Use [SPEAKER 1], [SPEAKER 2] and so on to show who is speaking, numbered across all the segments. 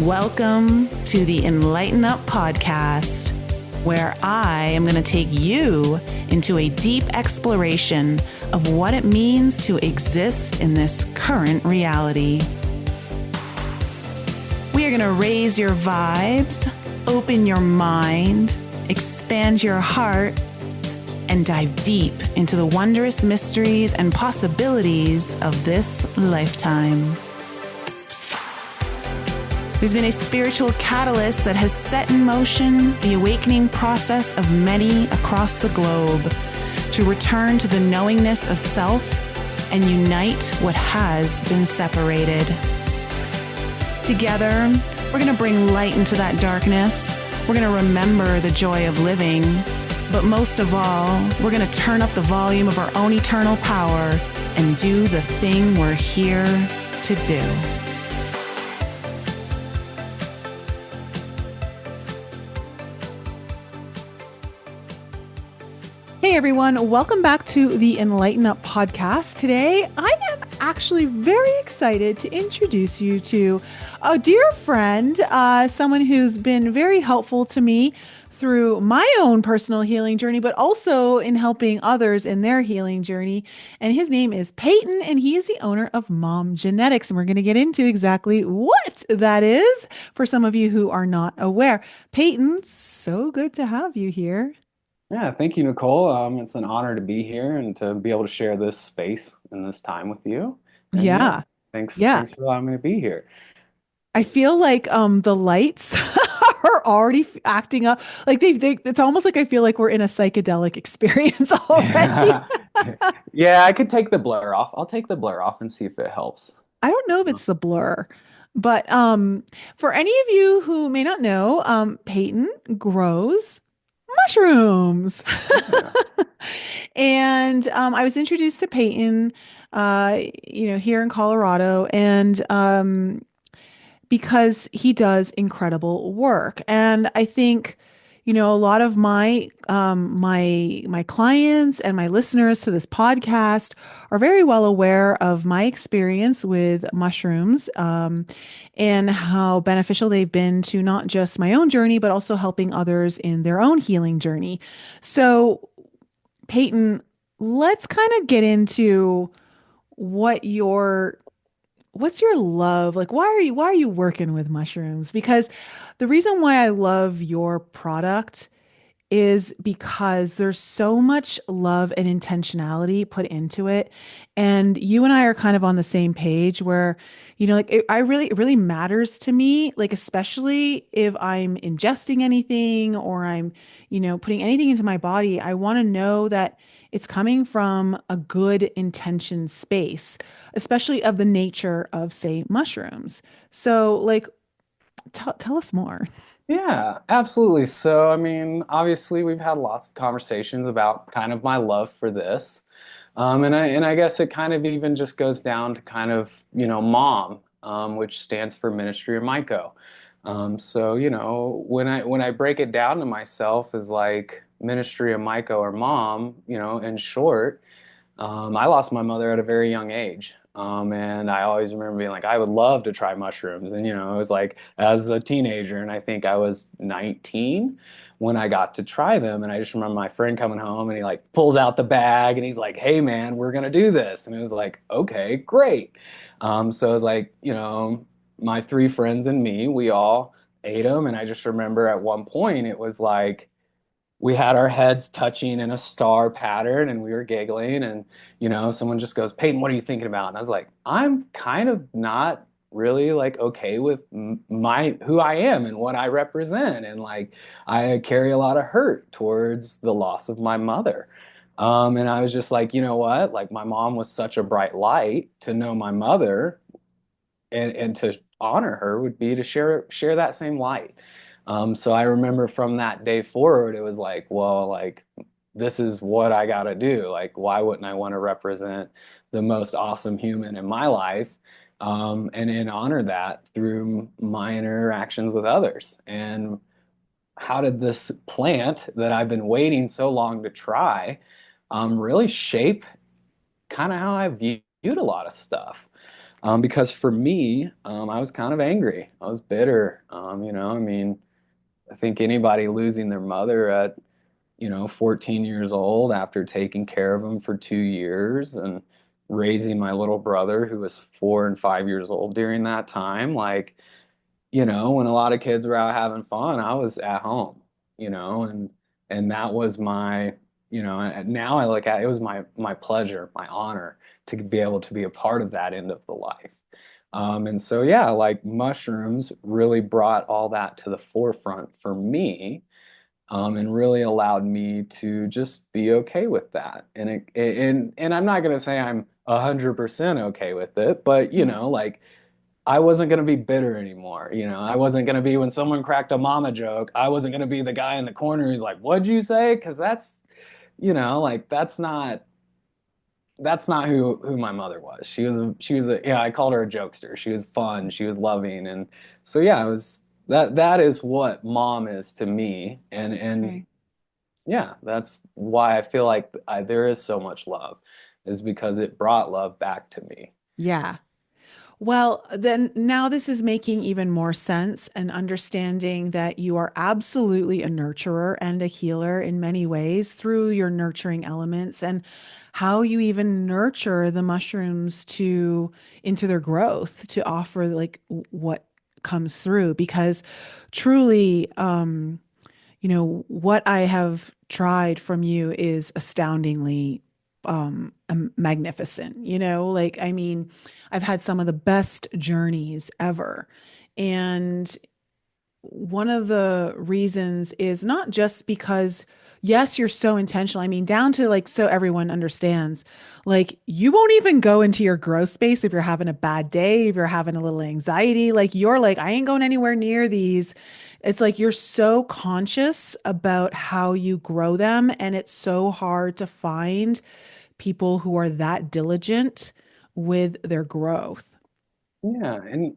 [SPEAKER 1] Welcome to the Enlighten Up podcast, where I am going to take you into a deep exploration of what it means to exist in this current reality. We are going to raise your vibes, open your mind, expand your heart, and dive deep into the wondrous mysteries and possibilities of this lifetime. There's been a spiritual catalyst that has set in motion the awakening process of many across the globe to return to the knowingness of self and unite what has been separated. Together, we're going to bring light into that darkness. We're going to remember the joy of living. But most of all, we're going to turn up the volume of our own eternal power and do the thing we're here to do.
[SPEAKER 2] Hey everyone, welcome back to the Enlighten Up podcast. Today, I am actually very excited to introduce you to a dear friend, someone who's been very helpful to me through my own personal healing journey, but also in helping others in their healing journey. And his name is Payton, and he is the owner of Mom Genetics. And we're going to get into exactly what that is for some of you who are not aware. Payton, so good to have you here.
[SPEAKER 3] Yeah, thank you, Nicole. It's an honor to be here and to be able to share this space and this time with you. And yeah,
[SPEAKER 2] Yeah.
[SPEAKER 3] thanks,
[SPEAKER 2] Yeah.
[SPEAKER 3] thanks for allowing me to be here.
[SPEAKER 2] I feel like the lights are already acting up. Like it's almost like I feel like we're in a psychedelic experience already.
[SPEAKER 3] Yeah, I could take the blur off. I'll take the blur off and see if it helps.
[SPEAKER 2] I don't know if it's the blur, but for any of you who may not know, Payton grows mushrooms.
[SPEAKER 3] Yeah.
[SPEAKER 2] And I was introduced to Payton, here in Colorado, and because he does incredible work. And I think, a lot of my clients and my listeners to this podcast are very well aware of my experience with mushrooms, and how beneficial they've been to not just my own journey, but also helping others in their own healing journey. So, Payton, let's kind of get into what your what's your love? Like, why are you working with mushrooms? Because the reason why I love your product is because there's so much love and intentionality put into it. And you and I are kind of on the same page where, it really matters to me, like, especially if I'm ingesting anything or I'm, putting anything into my body, I want to know that it's coming from a good intention space, especially of the nature of, say, mushrooms. So, like, tell us more.
[SPEAKER 3] Yeah, absolutely. So, I mean, obviously, we've had lots of conversations about kind of my love for this. And I guess it kind of even just goes down to kind of, MOM, which stands for Ministry of Myco. So, when I break it down to myself as like Ministry of Myco or Mom, in short, I lost my mother at a very young age. And I always remember being like, I would love to try mushrooms. And, it was like as a teenager, and I think I was 19 when I got to try them. And I just remember my friend coming home and he like pulls out the bag and he's like, hey man, we're going to do this. And it was like, okay, great. So it was like, my three friends and me, we all ate them. And I just remember at one point it was like, we had our heads touching in a star pattern and we were giggling and someone just goes, Payton, what are you thinking about? And I was like, I'm kind of not really like okay with my who I am and what I represent, and like I carry a lot of hurt towards the loss of my mother. And I was just like, you know what, like my mom was such a bright light. To know my mother and to honor her would be to share that same light. So I remember from that day forward, it was like, well, like this is what I got to do. Like, why wouldn't I want to represent the most awesome human in my life, and honor that through my interactions with others? And how did this plant that I've been waiting so long to try, really shape kind of how I viewed a lot of stuff? Because for me, I was kind of angry. I was bitter. I mean, I think anybody losing their mother at 14 years old after taking care of them for 2 years and raising my little brother who was 4 and 5 years old during that time. Like, when a lot of kids were out having fun, I was at home, and that was my, and now I look at it was my pleasure, my honor to be able to be a part of that end of the life. And so, yeah, like mushrooms really brought all that to the forefront for me, and really allowed me to just be okay with that. And I'm not going to say I'm 100% okay with it, but like I wasn't going to be bitter anymore. I wasn't going to be when someone cracked a mama joke, I wasn't going to be the guy in the corner who's like, "What'd you say?" Because like that's not who my mother was. She was a yeah, I called her a jokester. She was fun, she was loving, and so yeah, it was that is what mom is to me, and
[SPEAKER 2] Right.
[SPEAKER 3] yeah, that's why I feel like there is so much love, is because it brought love back to me.
[SPEAKER 2] Yeah. Well, then now this is making even more sense and understanding that you are absolutely a nurturer and a healer in many ways through your nurturing elements and how you even nurture the mushrooms to into their growth to offer like what comes through because truly what I have tried from you is astoundingly magnificent. Like I mean, I've had some of the best journeys ever. And one of the reasons is not just because, yes, you're so intentional. I mean, down to like, so everyone understands, like, you won't even go into your growth space if you're having a bad day, if you're having a little anxiety. Like, you're like, I ain't going anywhere near these. It's like you're so conscious about how you grow them. And it's so hard to find people who are that diligent with their growth.
[SPEAKER 3] Yeah, and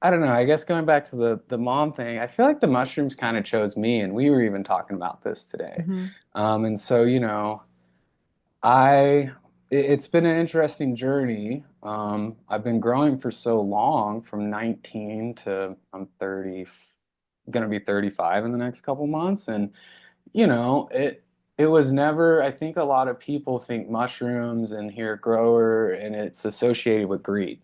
[SPEAKER 3] I don't know. I guess going back to the mom thing, I feel like the mushrooms kind of chose me, and we were even talking about this today.
[SPEAKER 2] Hmm.
[SPEAKER 3] And so, I it's been an interesting journey. I've been growing for so long, from 19 to I'm 30, gonna be 35 in the next couple months, and it was never. I think a lot of people think mushrooms and hear grower, and it's associated with greed.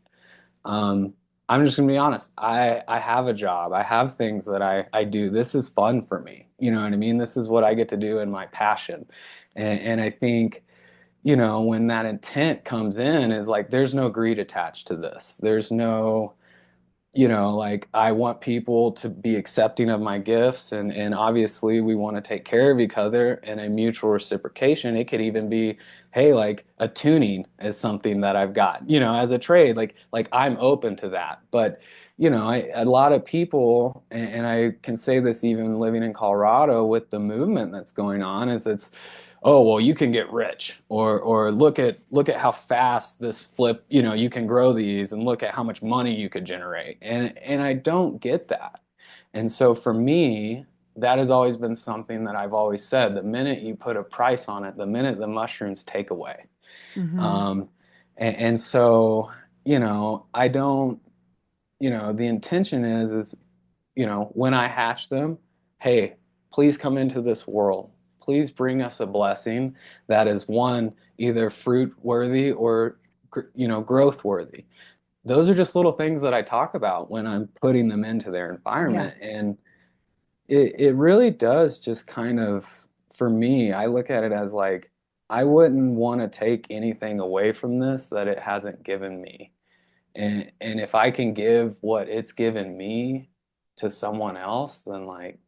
[SPEAKER 3] Um, I'm just gonna be honest. I have a job. I have things that I do. This is fun for me. You know what I mean? This is what I get to do in my passion. And I think, when that intent comes in, is like there's no greed attached to this. There's no, like I want people to be accepting of my gifts, and obviously we want to take care of each other and a mutual reciprocation. It could even be, hey, like a tuning is something that I've got, as a trade, like I'm open to that. But a lot of people, and I can say this even living in Colorado with the movement that's going on, is it's, oh well, you can get rich, or look at how fast this flip, you can grow these, and look at how much money you could generate, and I don't get that. And so for me, that has always been something that I've always said: the minute you put a price on it, the minute the mushrooms take away.
[SPEAKER 2] Hmm.
[SPEAKER 3] um, and so I don't, the intention is when I hatch them, hey, please come into this world. Please bring us a blessing that is, one, either fruit worthy or growth worthy. Those are just little things that I talk about when I'm putting them into their
[SPEAKER 2] Yeah.
[SPEAKER 3] environment. And it really does just kind of, for me, I look at it as like, I wouldn't want to take anything away from this that it hasn't given me. And if I can give what it's given me to someone else, then like,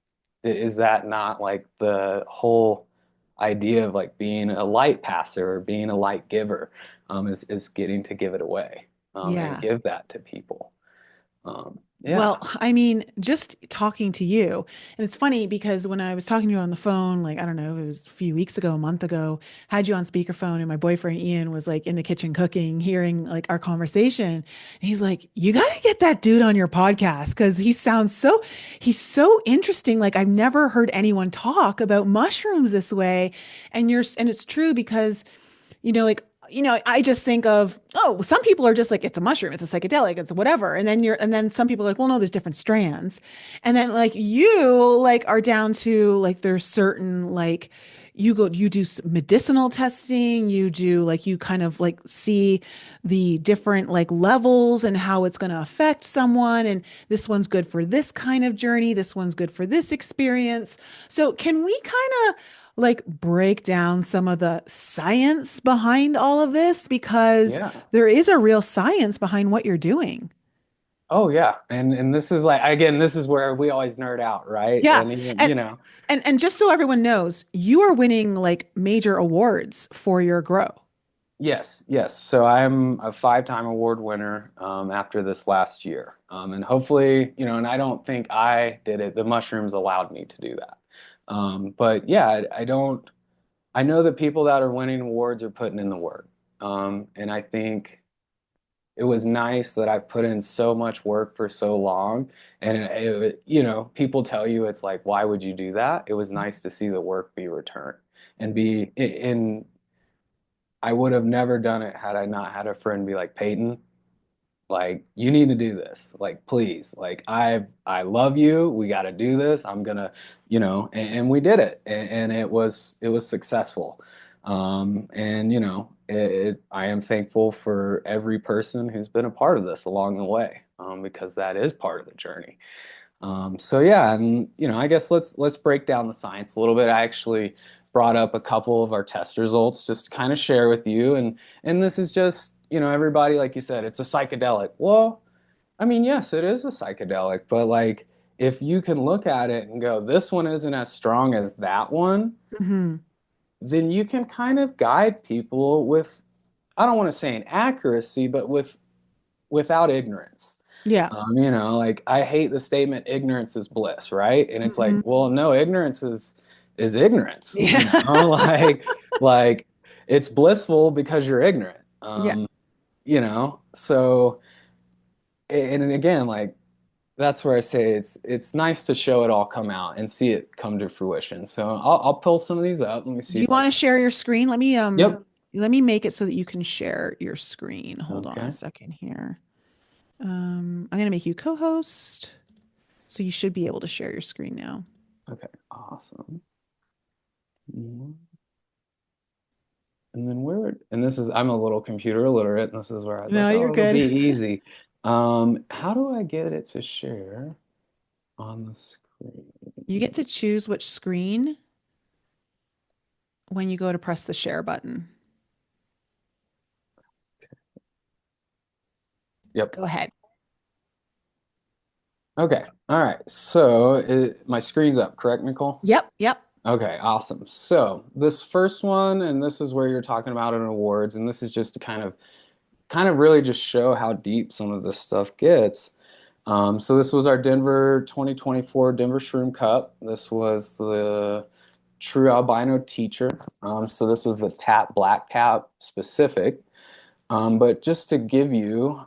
[SPEAKER 3] is that not like the whole idea of like being a light passer or being a light giver, is getting to give it away, and
[SPEAKER 2] Yeah.
[SPEAKER 3] give that to people.
[SPEAKER 2] Well,
[SPEAKER 3] Yeah.
[SPEAKER 2] I mean, just talking to you, and it's funny because when I was talking to you on the phone, like, I don't know, it was a few weeks ago, a month ago, had you on speakerphone, and my boyfriend Ian was like in the kitchen cooking, hearing like our conversation. And he's like, you got to get that dude on your podcast because he's so interesting. Like, I've never heard anyone talk about mushrooms this way. And it's true because like I just think of, oh, some people are just like, it's a mushroom, it's a psychedelic, it's whatever. And then some people are like, well, no, there's different strands. And then like you like are down to like there's certain like you do medicinal testing, you do like you kind of like see the different like levels and how it's going to affect someone. And this one's good for this kind of journey, this one's good for this experience. So can we kind of like break down some of the science behind all of this because
[SPEAKER 3] Yeah.
[SPEAKER 2] there is a real science behind what you're doing.
[SPEAKER 3] Oh yeah. And this is like, again, this is where we always nerd out, right?
[SPEAKER 2] Yeah.
[SPEAKER 3] And even,
[SPEAKER 2] And and just so everyone knows, you are winning like major awards for your grow.
[SPEAKER 3] yes, yes. So I'm a five-time award winner after this last year. And hopefully, and I don't think I did it. The mushrooms allowed me to do that. But yeah, I don't, I know that people that are winning awards are putting in the work. And I think it was nice that I've put in so much work for so long. And people tell you it's like, why would you do that? It was nice to see the work be returned and be in. I would have never done it had I not had a friend be like, Payton, like you need to do this. Like, please, like I love you. We got to do this. I'm gonna, and we did it, and it was successful. And I am thankful for every person who's been a part of this along the way, because that is part of the journey. So yeah, and I guess let's break down the science a little bit. I actually brought up a couple of our test results just to kind of share with you, and this is just, everybody, like you said, it's a psychedelic. Well, I mean, yes, it is a psychedelic, but like if you can look at it and go, this one isn't as strong as that one,
[SPEAKER 2] Hmm.
[SPEAKER 3] then you can kind of guide people with, I don't want to say an accuracy, but without ignorance.
[SPEAKER 2] Yeah.
[SPEAKER 3] Like I hate the statement ignorance is bliss, right? And it's like,
[SPEAKER 2] Hmm.
[SPEAKER 3] well, no, ignorance is ignorance,
[SPEAKER 2] Yeah.
[SPEAKER 3] like it's blissful because you're ignorant.
[SPEAKER 2] Yeah.
[SPEAKER 3] So and again, like that's where I say it's nice to show it all come out and see it come to fruition. So I'll pull some of these up. Let me see
[SPEAKER 2] Do you
[SPEAKER 3] if I
[SPEAKER 2] want to
[SPEAKER 3] can.
[SPEAKER 2] share your screen?
[SPEAKER 3] Yep.
[SPEAKER 2] Let me make it so that you can share your screen. Hold on a
[SPEAKER 3] Okay.
[SPEAKER 2] second here. I'm gonna make you co-host, so you should be able to share your screen now.
[SPEAKER 3] Okay. Awesome. Mhm. And then and this is, I'm a little computer illiterate, and this is where I was
[SPEAKER 2] No,
[SPEAKER 3] like,
[SPEAKER 2] you're
[SPEAKER 3] oh, it'll
[SPEAKER 2] good.
[SPEAKER 3] be easy. How do I get it to share on the screen?
[SPEAKER 2] You get to choose which screen when you go to press the share button.
[SPEAKER 3] Yep.
[SPEAKER 2] Go ahead.
[SPEAKER 3] Okay. All right. So my screen's up, correct, Nicole?
[SPEAKER 2] Yep, yep.
[SPEAKER 3] Okay, awesome. So this first one, and this is where you're talking about in awards, and this is just to kind of really just show how deep some of this stuff gets. So this was our Denver 2024 Denver Shroom Cup. This was the True Albino Teacher. So this was the Tap Black Cap specific. But just to give you,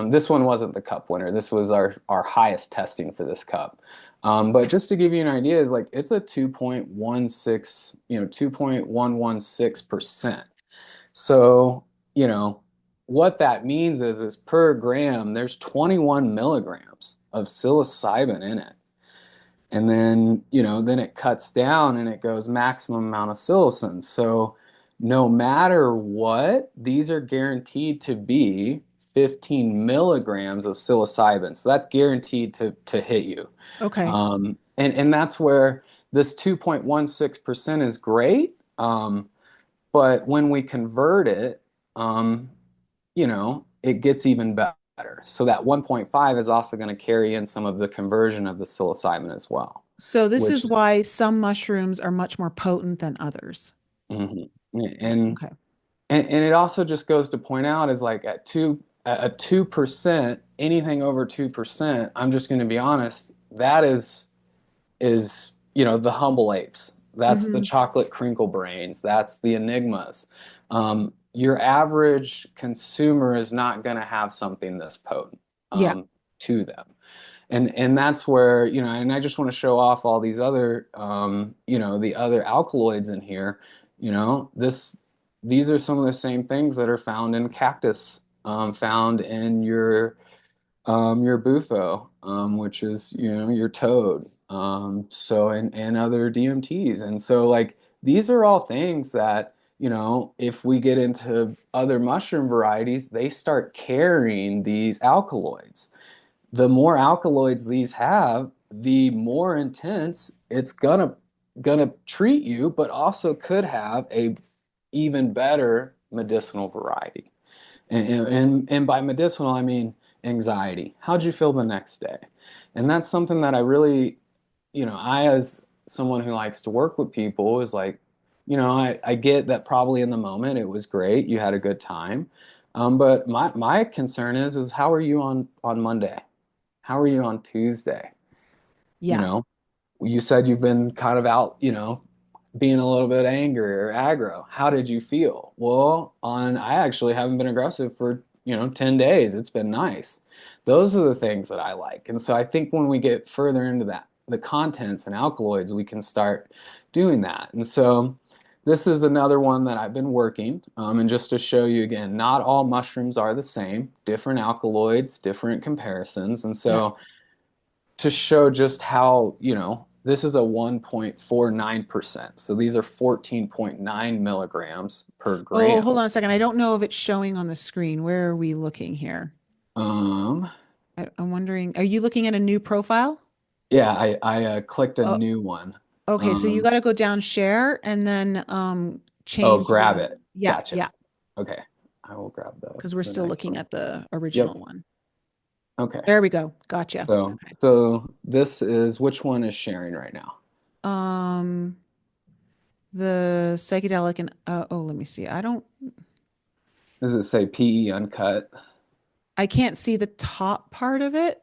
[SPEAKER 3] this one wasn't the cup winner. This was our highest testing for this cup. But just to give you an idea, is like it's a 2.16, 2.116%. So, what that means is per gram, there's 21 milligrams of psilocybin in it. And then it cuts down and it goes maximum amount of psilocin. So no matter what, these are guaranteed to be 15 milligrams of psilocybin. So that's guaranteed to hit you.
[SPEAKER 2] Okay.
[SPEAKER 3] And that's where this 2.16% is great. But when we convert it, it gets even better. So that 1.5 is also going to carry in some of the conversion of the psilocybin as well,
[SPEAKER 2] So this is
[SPEAKER 3] which,
[SPEAKER 2] why some mushrooms are much more potent than others.
[SPEAKER 3] mhm. and
[SPEAKER 2] Okay.
[SPEAKER 3] and it also just goes to point out is like at 2%, anything over 2%, I'm just going to be honest, that is the humble apes. That's the
[SPEAKER 2] Hmm.
[SPEAKER 3] chocolate crinkle brains. That's the enigmas. Your average consumer is not going to have something this potent
[SPEAKER 2] Yeah.
[SPEAKER 3] to them, and that's where and I just want to show off all these other the other alkaloids in here. This these are some of the same things that are found in cactus, found in your bufo, which is, your toad. And other DMTs. And so like these are all things that, if we get into other mushroom varieties, they start carrying these alkaloids. The more alkaloids these have, the more intense it's gonna treat you, but also could have a even better medicinal variety. And by medicinal, I mean anxiety. How'd you feel the next day? And that's something that I really, I, as someone who likes to work with people, is like, I get that probably in the moment it was great, you had a good time. But my concern is how are you on Monday? How are you on Tuesday? You
[SPEAKER 2] Yeah.
[SPEAKER 3] know, you said you've been kind of out, being a little bit angry or aggro. How did you feel? Well, I actually haven't been aggressive for, 10 days. It's been nice. Those are the things that I like. And so I think when we get further into that, the contents and alkaloids, we can start doing that. And so this is another one that I've been working. And just to show you again, not all mushrooms are the same, different alkaloids, different comparisons. And
[SPEAKER 2] Yeah.
[SPEAKER 3] so to show just how, this is a 1.49%. So these are 14.9 milligrams per
[SPEAKER 2] Oh,
[SPEAKER 3] gram.
[SPEAKER 2] hold on a second. I don't know if it's showing on the screen. Where are we looking here?
[SPEAKER 3] Um,
[SPEAKER 2] I'm wondering, are you looking at a new profile?
[SPEAKER 3] yeah, I clicked a
[SPEAKER 2] Oh,
[SPEAKER 3] new one.
[SPEAKER 2] okay. So you
[SPEAKER 3] Um,
[SPEAKER 2] got to go down share and then
[SPEAKER 3] oh,
[SPEAKER 2] change
[SPEAKER 3] grab
[SPEAKER 2] the,
[SPEAKER 3] it.
[SPEAKER 2] yeah,
[SPEAKER 3] Gotcha.
[SPEAKER 2] yeah,
[SPEAKER 3] Okay. I will grab
[SPEAKER 2] because we're
[SPEAKER 3] the
[SPEAKER 2] still
[SPEAKER 3] next
[SPEAKER 2] looking
[SPEAKER 3] one.
[SPEAKER 2] at the
[SPEAKER 3] Yep.
[SPEAKER 2] original one.
[SPEAKER 3] Okay.
[SPEAKER 2] There we go. Gotcha.
[SPEAKER 3] So,
[SPEAKER 2] Okay.
[SPEAKER 3] so this is which one is sharing right now?
[SPEAKER 2] Um, the psychedelic and oh, let me see.
[SPEAKER 3] Does it say PE uncut?
[SPEAKER 2] I can't see the top part of it,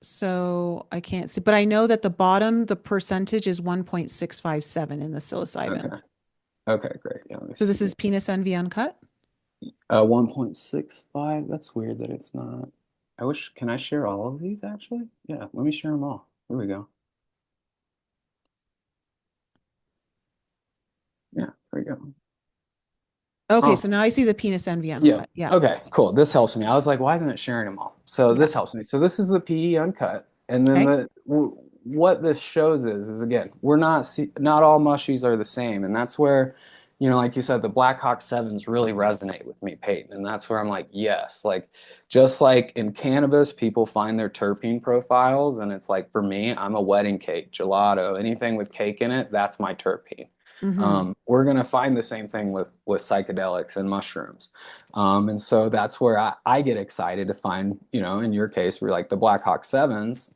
[SPEAKER 2] so I can't see. But I know that the bottom, the percentage is 1.657 in the psilocybin.
[SPEAKER 3] Okay. Okay, great. Yeah, let me
[SPEAKER 2] So this is
[SPEAKER 3] see.
[SPEAKER 2] penis envy uncut.
[SPEAKER 3] 1.65. That's weird that it's not. Can I share all of these actually? Yeah, let me share them all. Here we go. Yeah, there we go.
[SPEAKER 2] Okay, so
[SPEAKER 3] Awesome.
[SPEAKER 2] now I see the penis envy
[SPEAKER 3] Yeah.
[SPEAKER 2] uncut. Yeah.
[SPEAKER 3] Okay, cool. This helps me. I was like, why isn't it sharing them all? So
[SPEAKER 2] Yeah.
[SPEAKER 3] this helps me. So this is the PE uncut. And then
[SPEAKER 2] Okay.
[SPEAKER 3] what this shows is again, not all mushies are the same. And that's where, like you said, the Black Hawk Sevens really resonate with me, Payton. And that's where I'm like, yes, like just like in cannabis, people find their terpene profiles. And it's like, for me, I'm a wedding cake, gelato, anything with cake in it, that's my terpene.
[SPEAKER 2] Mm-hmm.
[SPEAKER 3] We're going to find the same thing with psychedelics and mushrooms. And so that's where I get excited to find, in your case, where like the Black Hawk Sevens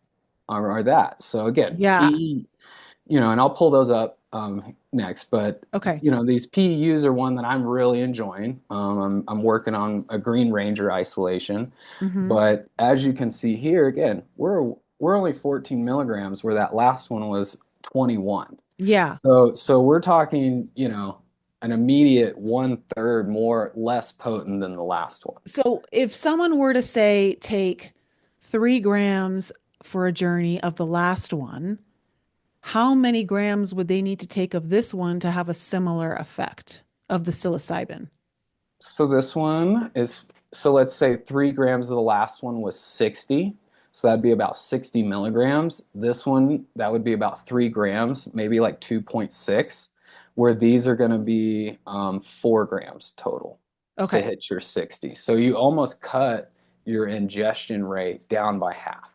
[SPEAKER 3] are that. So again,
[SPEAKER 2] Yeah.
[SPEAKER 3] PE, and I'll pull those up next. But,
[SPEAKER 2] Okay.
[SPEAKER 3] these PEUs are one that I'm really enjoying. I'm working on a Green Ranger isolation.
[SPEAKER 2] Mm-hmm.
[SPEAKER 3] But as you can see here, again, we're only 14 milligrams where that last one was 21.
[SPEAKER 2] Yeah.
[SPEAKER 3] So we're talking, an immediate one third more less potent than the last one.
[SPEAKER 2] So if someone were to say take 3 grams for a journey of the last one, how many grams would they need to take of this one to have a similar effect of the psilocybin?
[SPEAKER 3] So this one is, so let's say 3 grams of the last one was 60. So that'd be about 60 milligrams. This one, that would be about 3 grams, maybe like 2.6, where these are going to be 4 grams total to
[SPEAKER 2] Okay.
[SPEAKER 3] hit your 60. So you almost cut your ingestion rate down by half,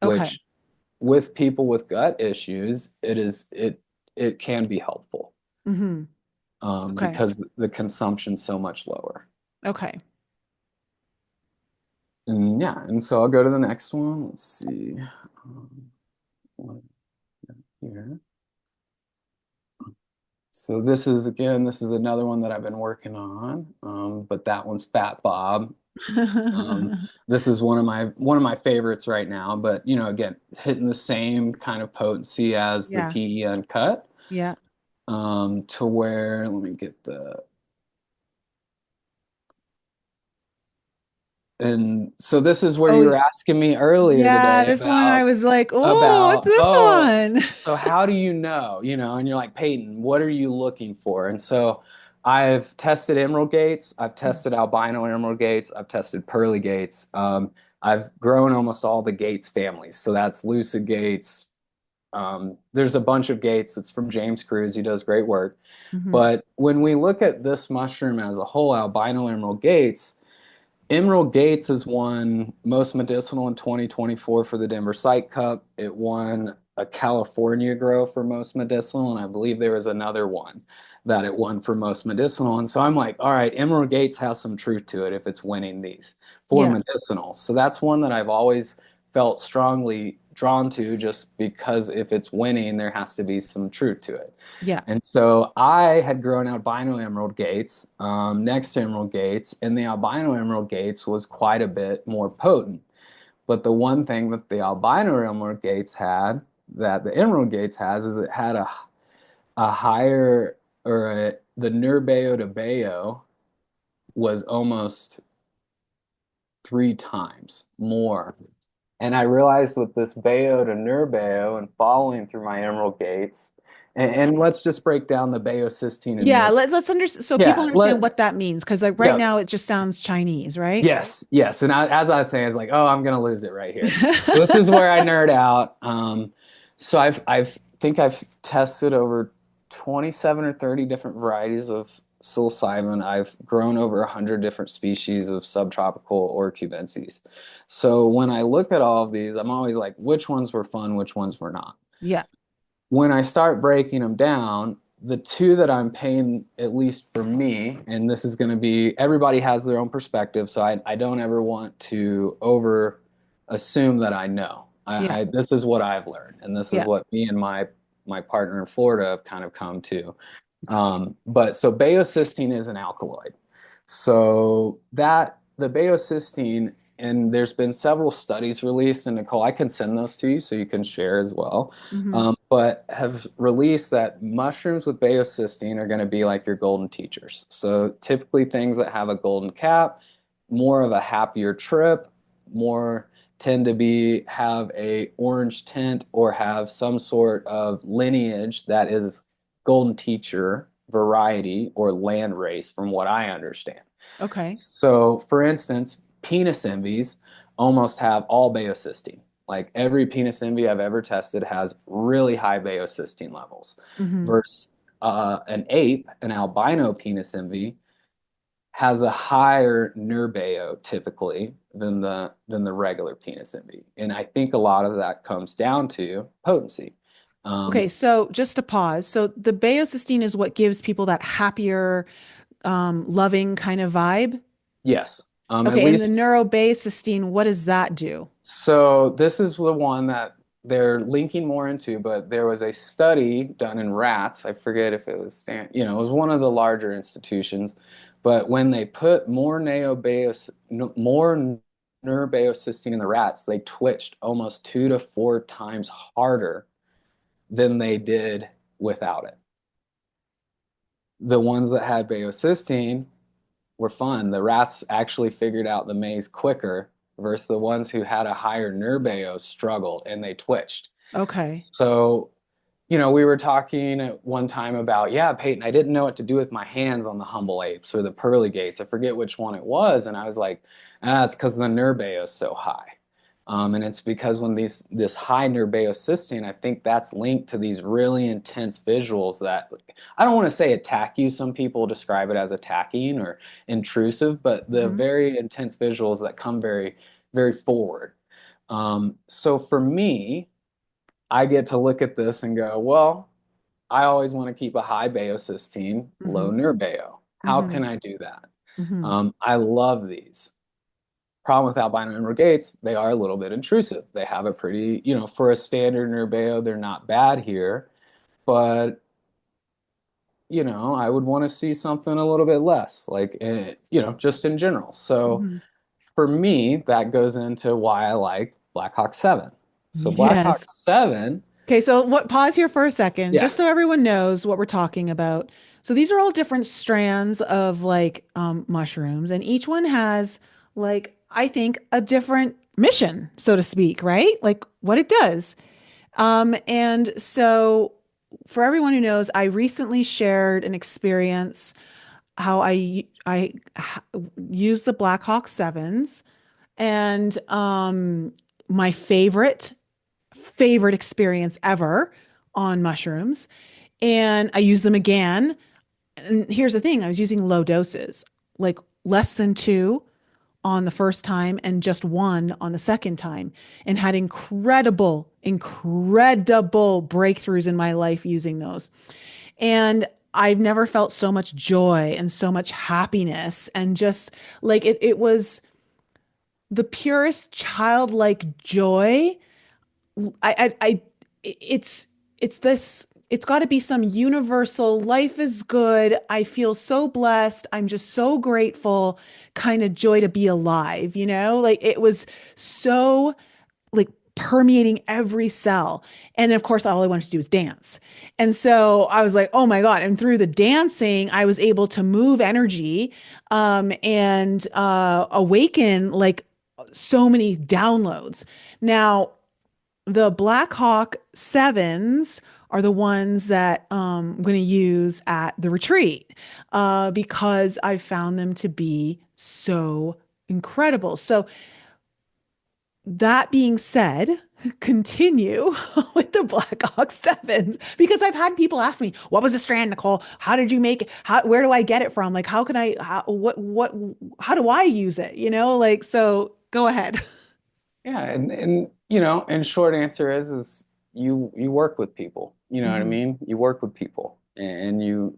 [SPEAKER 2] Okay.
[SPEAKER 3] which with people with gut issues, it can be helpful,
[SPEAKER 2] Mm-hmm. Okay.
[SPEAKER 3] because the consumption's so much lower.
[SPEAKER 2] Okay.
[SPEAKER 3] And yeah, and so I'll go to the next one. Let's see. One here. So this is another one that I've been working on, but that one's Fat Bob. Um, this is one of my favorites right now. But again, it's hitting the same kind of potency as the
[SPEAKER 2] Yeah.
[SPEAKER 3] PE Uncut,
[SPEAKER 2] Yeah.
[SPEAKER 3] to where let me get the and so this is where you
[SPEAKER 2] Oh,
[SPEAKER 3] were asking me earlier
[SPEAKER 2] yeah.
[SPEAKER 3] today
[SPEAKER 2] This one I was like, oh, what's
[SPEAKER 3] about,
[SPEAKER 2] this
[SPEAKER 3] oh,
[SPEAKER 2] one?
[SPEAKER 3] so how do you know, and you're like, Payton, what are you looking for? And so I've tested emerald gates. I've tested albino emerald gates. I've tested pearly gates. I've grown almost all the gates families. So that's lucid gates. There's a bunch of gates. It's from James Cruz. He does great work.
[SPEAKER 2] Hmm.
[SPEAKER 3] But when we look at this mushroom as a whole, albino emerald gates, Emerald Gates has won most medicinal in 2024 for the Denver Psych Cup. It won a California Grow for most medicinal, and I believe there was another one that it won for most medicinal. And so I'm like, all right, Emerald Gates has some truth to it if it's winning these for
[SPEAKER 2] Yeah.
[SPEAKER 3] medicinal. So that's one that I've always felt strongly drawn to just because if it's winning, there has to be some truth to it.
[SPEAKER 2] Yeah.
[SPEAKER 3] And so I had grown albino emerald gates next to emerald gates, and the albino emerald gates was quite a bit more potent. But the one thing that the albino emerald gates had that the emerald gates has is it had a higher the nerbeo to beo was almost 3 times more. And I realized with this Bayo to Nurbeo and following through my Emerald Gates, and let's just break down the Bayocysteine and
[SPEAKER 2] Yeah.
[SPEAKER 3] Nerve.
[SPEAKER 2] Let's understand so people
[SPEAKER 3] Yeah,
[SPEAKER 2] understand what that means. Because like right
[SPEAKER 3] yeah,
[SPEAKER 2] now it just sounds Chinese, right?
[SPEAKER 3] yes. And as I was saying, it's like, oh, I'm gonna lose it right here. So this is where I nerd out. So I've think I've tested over 27 or 30 different varieties of psilocybin. I've grown over 100 different species of subtropical or cubensis. So when I look at all of these, I'm always like, which ones were fun, which ones were not.
[SPEAKER 2] Yeah.
[SPEAKER 3] When I start breaking them down, the two that I'm paying, at least for me, and this is going to be, everybody has their own perspective, so I don't ever want to over assume that I know.
[SPEAKER 2] Yeah.
[SPEAKER 3] This is what I've learned, and this is
[SPEAKER 2] Yeah.
[SPEAKER 3] what me and my partner in Florida have kind of come to. But so baocysteine is an alkaloid. So that the baocysteine, and there's been several studies released, and Nicole, I can send those to you so you can share as well.
[SPEAKER 2] Hmm.
[SPEAKER 3] But have released that mushrooms with baocysteine are going to be like your golden teachers. So typically things that have a golden cap, more of a happier trip, more tend to be have a orange tint or have some sort of lineage that is golden teacher variety or land race from what I understand.
[SPEAKER 2] Okay.
[SPEAKER 3] So for instance, penis envies almost have all baocysteine. Like every penis envy I've ever tested has really high baocysteine levels.
[SPEAKER 2] Hmm.
[SPEAKER 3] Versus an ape, an albino penis envy, has a higher nerbeo typically than the regular penis envy. And I think a lot of that comes down to potency.
[SPEAKER 2] Okay,
[SPEAKER 3] Um,
[SPEAKER 2] so just to pause. So the baocysteine is what gives people that happier, loving kind of vibe.
[SPEAKER 3] yes, at
[SPEAKER 2] Okay, and the
[SPEAKER 3] least.
[SPEAKER 2] neurobasocysteine, what does that do?
[SPEAKER 3] So this is the one that they're linking more into, but there was a study done in rats. I forget if it was it was one of the larger institutions, but when they put more neurobasocysteine in the rats, they twitched almost 2 to 4 times harder than they did without it. The ones that had baocysteine were fun. The rats actually figured out the maze quicker versus the ones who had a higher nerbeo struggled and they twitched.
[SPEAKER 2] Okay.
[SPEAKER 3] So, we were talking at one time about, yeah, Payton, I didn't know what to do with my hands on the humble apes or the pearly gates. I forget which one it was. And I was like, it's because the nerbeo is so high. And it's because when this high nerveocysteine, I think that's linked to these really intense visuals that I don't want to say attack you. Some people describe it as attacking or intrusive, but the
[SPEAKER 2] Hmm.
[SPEAKER 3] very intense visuals that come very, very forward. So for me, I get to look at this and go, well, I always want to keep a high baocysteine, low
[SPEAKER 2] Hmm.
[SPEAKER 3] nerbeo. How
[SPEAKER 2] Hmm.
[SPEAKER 3] can I do that?
[SPEAKER 2] Hmm.
[SPEAKER 3] I love these. Problem with albino emerald gates, they are a little bit intrusive. They have a pretty, for a standard nerbeo, they're not bad here, but I would want to see something a little bit less, like just in general. So
[SPEAKER 2] Hmm.
[SPEAKER 3] for me, that goes into why I like Black Hawk 7. So Black Hawk
[SPEAKER 2] Yes.
[SPEAKER 3] 7,
[SPEAKER 2] Okay, so what pause here for a second,
[SPEAKER 3] yeah,
[SPEAKER 2] just so everyone knows what we're talking about. So these are all different strands of like mushrooms, and each one has like I think a different mission, so to speak, right? Like what it does. And so for everyone who knows, I recently shared an experience how use the Black Hawk Sevens, and my favorite experience ever on mushrooms. And I use them again. And here's the thing, I was using low doses, like less than two on the first time and just one on the second time, and had incredible breakthroughs in my life using those. And I've never felt so much joy and so much happiness, and just like it was the purest childlike joy. I it's this, it's got to be some universal life is good, I feel so blessed, I'm just so grateful kind of joy to be alive, like it was so like permeating every cell. And of course, all I wanted to do was dance. And so I was like, oh my God. And through the dancing, I was able to move energy, and awaken like so many downloads. Now, the Black Hawk Sevens are the ones that I'm going to use at the retreat, because I found them to be so incredible. So that being said, continue with the Black Hawk Sevens, because I've had people ask me, "What was the strand, Nicole? How did you make it? Where do I get it from? Like, how can I? How do I use it? Like, so go ahead."
[SPEAKER 3] Yeah, and and short answer is you work with people. You know what I
[SPEAKER 2] Hmm.
[SPEAKER 3] mean? You work with people, and you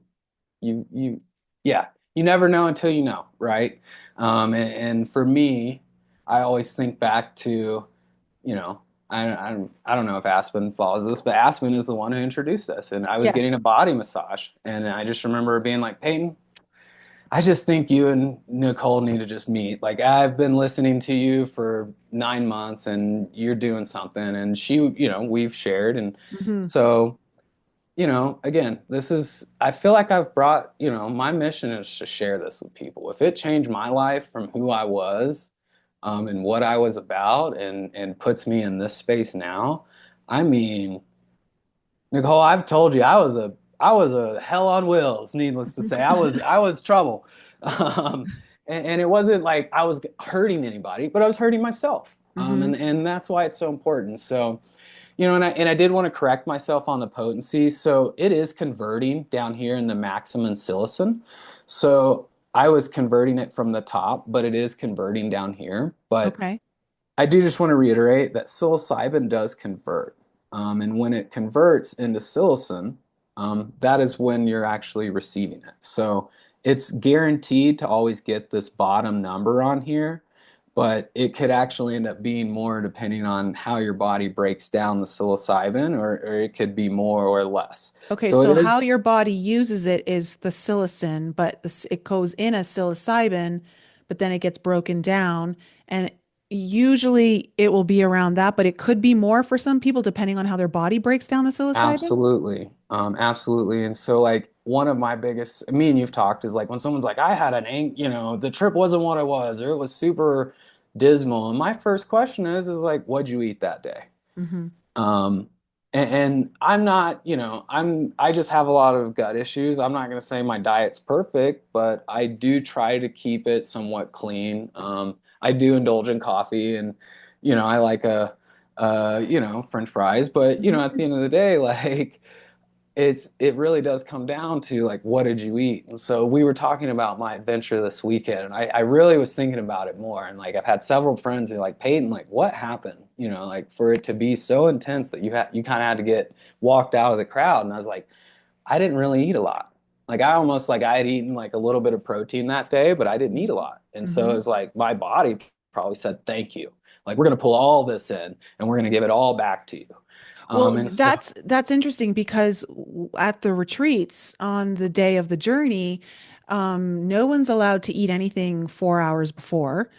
[SPEAKER 3] yeah, you never know until you know, right? And for me, I always think back to, you know, I don't know if Aspen follows this, but Aspen is the one who introduced us, and I was getting
[SPEAKER 2] Yes.
[SPEAKER 3] a body massage, and I just remember being like, Peyton, I just think you and Nicole need to just meet. Like, I've been listening to you for 9 months and you're doing something. And she, we've shared. And
[SPEAKER 2] Hmm.
[SPEAKER 3] so, again, I feel like I've brought, my mission is to share this with people. If it changed my life from who I was, and what I was about, and puts me in this space now, I mean, Nicole, I've told you I was a hell on wheels, needless to say. I was trouble. And it wasn't like I was hurting anybody, but I was hurting myself.
[SPEAKER 2] Hmm.
[SPEAKER 3] And that's why it's so important. So, and I did want to correct myself on the potency. So it is converting down here in the maximum psilocin. So I was converting it from the top, but it is converting down here. But
[SPEAKER 2] Okay.
[SPEAKER 3] I do just want to reiterate that psilocybin does convert. And when it converts into psilocin, that is when you're actually receiving it. So it's guaranteed to always get this bottom number on here, but it could actually end up being more depending on how your body breaks down the psilocybin, or it could be more or less.
[SPEAKER 2] Okay,
[SPEAKER 3] So it
[SPEAKER 2] so how
[SPEAKER 3] is
[SPEAKER 2] your body uses it is the psilocin, but it goes in as psilocybin, but then it gets broken down, and usually it will be around that, but it could be more for some people depending on how their body breaks down the psilocybin.
[SPEAKER 3] absolutely, absolutely. And so, like, one of my biggest, me and you've talked, is like when someone's like, I had the trip wasn't what it was, or it was super dismal. And my first question is like, what'd you eat that day?
[SPEAKER 2] Hmm.
[SPEAKER 3] Um, and I'm not, I just have a lot of gut issues. I'm not going to say my diet's perfect, but I do try to keep it somewhat clean. I do indulge in coffee, and, I like French fries, but, at the end of the day, like, it really does come down to like, what did you eat? And so we were talking about my adventure this weekend, and I really was thinking about it more. And like, I've had several friends who are like, Peyton, like, what happened? Like, for it to be so intense that you kind of had to get walked out of the crowd. And I was like, I didn't really eat a lot. Like, I almost, like, I had eaten like a little bit of protein that day, but I didn't eat a lot. And so it
[SPEAKER 2] Hmm.
[SPEAKER 3] was like my body probably said, thank you. Like, we're going to pull all this in and we're going to give it all back to you.
[SPEAKER 2] Well,
[SPEAKER 3] And so
[SPEAKER 2] that's interesting because at the retreats on the day of the journey, no one's allowed to eat anything 4 hours before.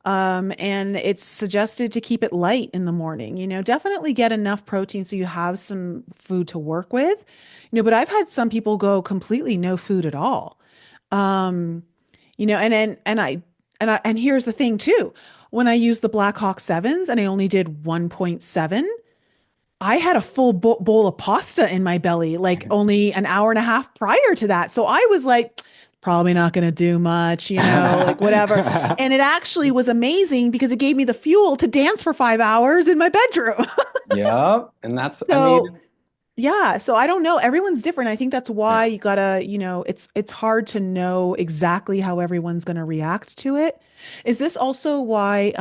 [SPEAKER 2] And it's suggested to keep it light in the morning. Definitely get enough protein so you have some food to work with. But I've had some people go completely no food at all. Um, and here's the thing too. When I used the Black Hawk Sevens and I only did 1.7, I had a full bowl of pasta in my belly, like only an hour and a half prior to that. So I was like, probably not going to do much, like whatever. And it actually was amazing because it gave me the fuel to dance for 5 hours in my bedroom.
[SPEAKER 3] Yep. And that's, I mean,
[SPEAKER 2] So yeah, so I don't know. Everyone's different. I think that's why
[SPEAKER 3] yeah.
[SPEAKER 2] you gotta, it's hard to know exactly how everyone's gonna react to it. Is this also why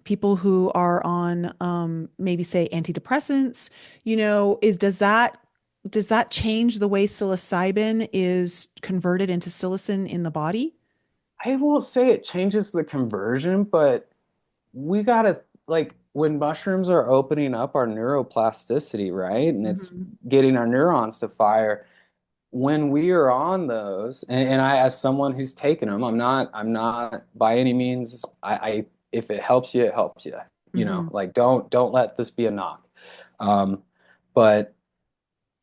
[SPEAKER 2] people who are on maybe say antidepressants, does that change the way psilocybin is converted into psilocin in the body?
[SPEAKER 3] I won't say it changes the conversion, but we gotta like when mushrooms are opening up our neuroplasticity, right? And it's
[SPEAKER 2] Hmm.
[SPEAKER 3] getting our neurons to fire. When we are on those, and I, as someone who's taken them, I'm not by any means, if it helps you, it helps you.
[SPEAKER 2] Hmm.
[SPEAKER 3] Like don't let this be a knock. Um, but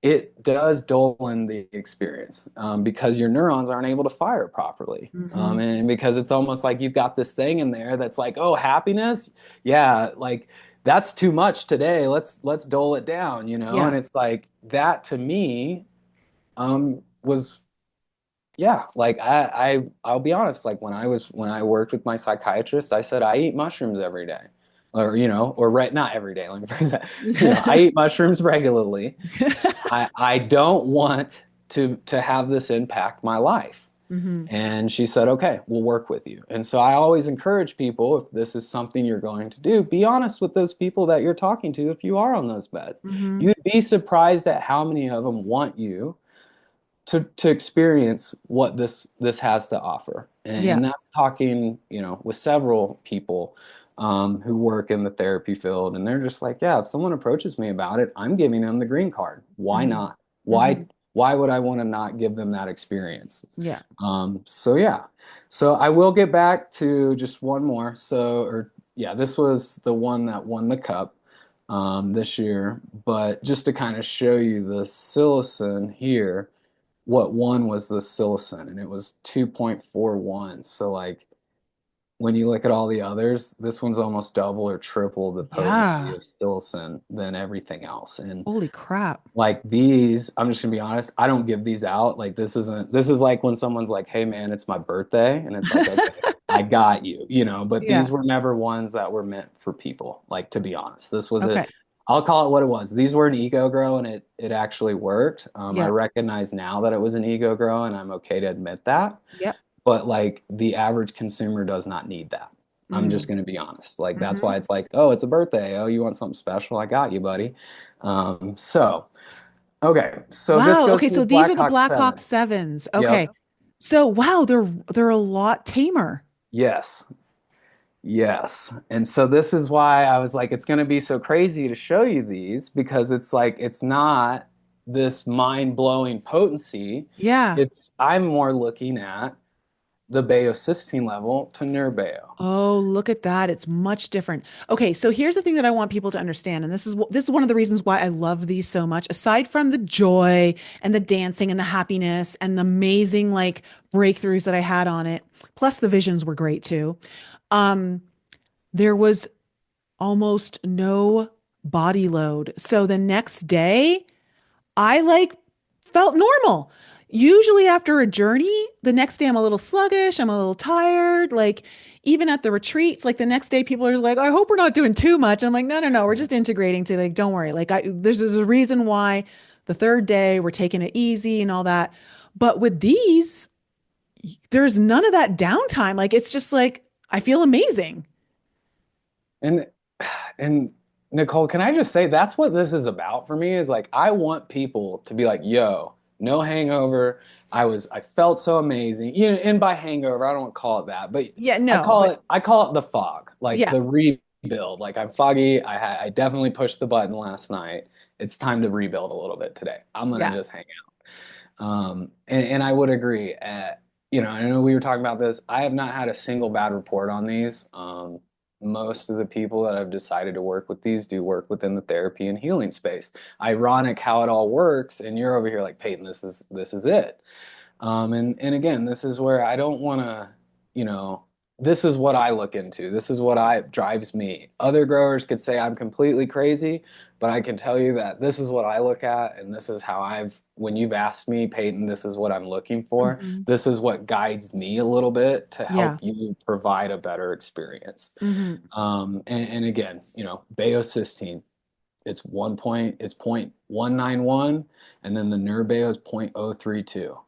[SPEAKER 3] it does dull in the experience because your neurons aren't able to fire properly.
[SPEAKER 2] Hmm.
[SPEAKER 3] And because it's almost like you've got this thing in there that's like, oh, happiness, yeah, like that's too much today. Let's dull it down,
[SPEAKER 2] Yeah.
[SPEAKER 3] And it's like that to me was yeah, like I'll be honest, like when I worked with my psychiatrist, I said I eat mushrooms every day. Or or not every day, let me phrase that. I eat mushrooms regularly. I don't want to have this impact my life.
[SPEAKER 2] Hmm.
[SPEAKER 3] And she said, okay, we'll work with you. And so I always encourage people, if this is something you're going to do, be honest with those people that you're talking to if you are on those beds.
[SPEAKER 2] Hmm.
[SPEAKER 3] You'd be surprised at how many of them want you to experience what this has to offer.
[SPEAKER 2] Yeah.
[SPEAKER 3] And that's talking, with several people who work in the therapy field, and they're just like, yeah, if someone approaches me about it, I'm giving them the green card. Why
[SPEAKER 2] Hmm.
[SPEAKER 3] not?
[SPEAKER 2] Hmm.
[SPEAKER 3] Why would I want to not give them that experience?
[SPEAKER 2] Yeah.
[SPEAKER 3] So yeah. So I will get back to just one more. Or yeah, this was the one that won the cup this year. But just to kind of show you the psilocin here, what won was the psilocin, and it was 2.41. So like when you look at all the others, this one's almost double or triple the potency
[SPEAKER 2] Yeah.
[SPEAKER 3] of psilocin than everything else. And
[SPEAKER 2] Holy crap.
[SPEAKER 3] like these, I'm just gonna be honest, I don't give these out. Like this is like when someone's like, hey man, it's my birthday, and it's like, okay, I got you, but
[SPEAKER 2] Yeah.
[SPEAKER 3] these were never ones that were meant for people, like to be honest. This was
[SPEAKER 2] Okay.
[SPEAKER 3] I'll call it what it was. These were an ego grow, and it actually worked. I
[SPEAKER 2] Yeah.
[SPEAKER 3] recognize now that it was an ego grow, and I'm okay to admit that.
[SPEAKER 2] Yep.
[SPEAKER 3] But like the average consumer does not need that. I'm just
[SPEAKER 2] Mm.
[SPEAKER 3] going to be honest. Like that's
[SPEAKER 2] Hmm.
[SPEAKER 3] why it's like, oh, it's a birthday. Oh, you want something special? I got you, buddy. So okay, so this
[SPEAKER 2] Wow.
[SPEAKER 3] goes
[SPEAKER 2] Okay.
[SPEAKER 3] to the
[SPEAKER 2] So these are the
[SPEAKER 3] Blackhawk
[SPEAKER 2] Blackhawk
[SPEAKER 3] 7.
[SPEAKER 2] sevens.
[SPEAKER 3] Yep.
[SPEAKER 2] Okay. So wow, they're a lot tamer.
[SPEAKER 3] Yes. Yes. And so this is why I was like, it's going to be so crazy to show you these because it's like, it's not this mind-blowing potency.
[SPEAKER 2] Yeah.
[SPEAKER 3] I'm more looking at the baocysteine level to nerbao.
[SPEAKER 2] Oh, look at that. It's much different. Okay, so here's the thing that I want people to understand, and this is one of the reasons why I love these so much. Aside from the joy and the dancing and the happiness and the amazing like breakthroughs that I had on it, plus the visions were great too. Um, there was almost no body load. So the next day, I like felt normal. Usually after a journey, the next day I'm a little sluggish, I'm a little tired. Like even at the retreats, like the next day people are like, I hope we're not doing too much. I'm like, no, no, no, we're just integrating to like, don't worry. Like there's a reason why the third day we're taking it easy and all that. But with these, there's none of that downtime. Like it's just like I feel amazing.
[SPEAKER 3] And and Nicole, can I just say that's what this is about for me is like I want people to be like, yo, no hangover. I felt so amazing. And by hangover, I don't want to call it that, but
[SPEAKER 2] Yeah, no, but
[SPEAKER 3] I call it the fog, like
[SPEAKER 2] yeah,
[SPEAKER 3] the rebuild. Like I'm foggy. I definitely pushed the button last night. It's time to rebuild a little bit today. I'm gonna
[SPEAKER 2] yeah,
[SPEAKER 3] just hang out. And I would agree. I know we were talking about this. I have not had a single bad report on these. Most of the people that have decided to work with these do work within the therapy and healing space. Ironic how it all works, and you're over here like Payton, this is it. And again, this is where I don't want to, you know, this is what I look into. This is what I drives me. Other growers could say I'm completely crazy, but I can tell you that this is what I look at, and this is how when you've asked me, Payton, this is what I'm looking for.
[SPEAKER 2] Hmm.
[SPEAKER 3] This is what guides me a little bit to
[SPEAKER 2] Yeah.
[SPEAKER 3] help you provide a better experience.
[SPEAKER 2] Hmm.
[SPEAKER 3] And again, baocysteine, it's 0.191, and then the Nerbao is 0.032.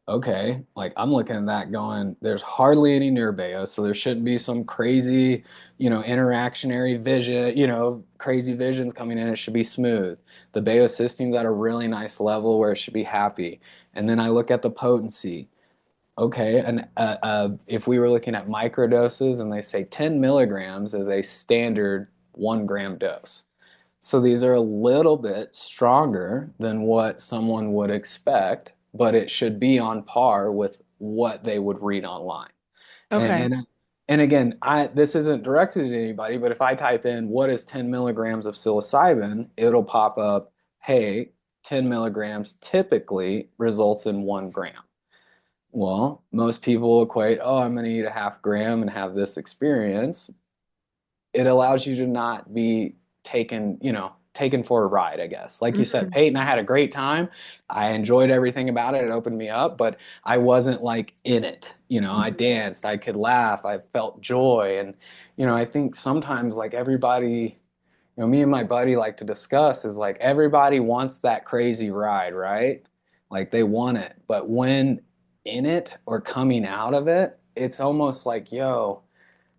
[SPEAKER 3] Okay, like I'm looking at that going, there's hardly any Nerbao, so there shouldn't be some crazy, interactionary vision, crazy visions coming in. It should be smooth. The baocysteine's at a really nice level where it should be happy. And then I look at the potency. Okay, and if we were looking at microdoses and they say 10 milligrams is a standard 1 gram dose. So these are a little bit stronger than what someone would expect, but it should be on par with what they would read online. And
[SPEAKER 2] Okay.
[SPEAKER 3] and and again, this isn't directed at anybody, but if I type in what is 10 milligrams of psilocybin, it'll pop up, hey, 10 milligrams typically results in 1 gram. Well, most people equate, oh, I'm going to eat a half gram and have this experience. It allows you to not be taken for a ride, I guess. Like you said,
[SPEAKER 2] Hmm.
[SPEAKER 3] Peyton, I had a great time. I enjoyed everything about it. It opened me up, but I wasn't like in it. I danced, I could laugh, I felt joy. And, I think sometimes like everybody, me and my buddy like to discuss is like everybody wants that crazy ride, right? Like they want it. But when in it or coming out of it, it's almost like, yo,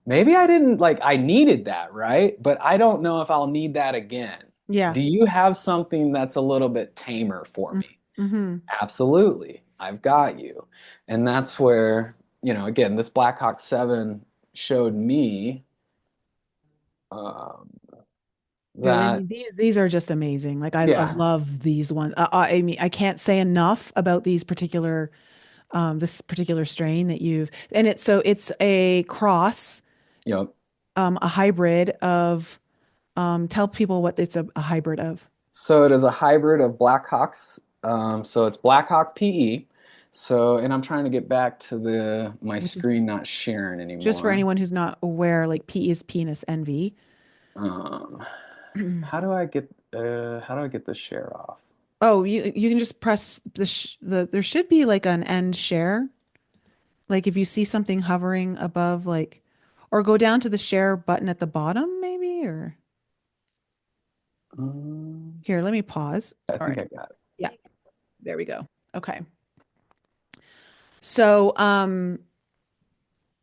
[SPEAKER 3] maybe I didn't like, I needed that, right? But I don't know if I'll need that again.
[SPEAKER 2] Yeah.
[SPEAKER 3] Do you have something that's a little bit tamer for me?
[SPEAKER 2] Mm-hmm.
[SPEAKER 3] Absolutely. I've got you. And that's where, again, this Black Hawk 7 showed me um,
[SPEAKER 2] Dude, I
[SPEAKER 3] that,
[SPEAKER 2] mean these are just amazing. Like I
[SPEAKER 3] yeah,
[SPEAKER 2] love these ones. I mean I can't say enough about these particular this particular strain that you've and it's a cross,
[SPEAKER 3] yep.
[SPEAKER 2] a hybrid of tell people what it's a hybrid of.
[SPEAKER 3] So it is a hybrid of Black Hawks. So it's Black Hawk PE. So, and I'm trying to get back to my
[SPEAKER 2] Which is
[SPEAKER 3] screen not sharing
[SPEAKER 2] just for
[SPEAKER 3] anymore.
[SPEAKER 2] anyone who's not aware, like P is penis envy.
[SPEAKER 3] Um, how do I get the share off?
[SPEAKER 2] Oh, you can just press the there should be like an end share. Like if you see something hovering above like or go down to the share button at the bottom maybe or
[SPEAKER 3] Um,
[SPEAKER 2] here, let me pause.
[SPEAKER 3] I
[SPEAKER 2] All
[SPEAKER 3] think
[SPEAKER 2] right.
[SPEAKER 3] I got it.
[SPEAKER 2] Yeah, there we go. Okay. So,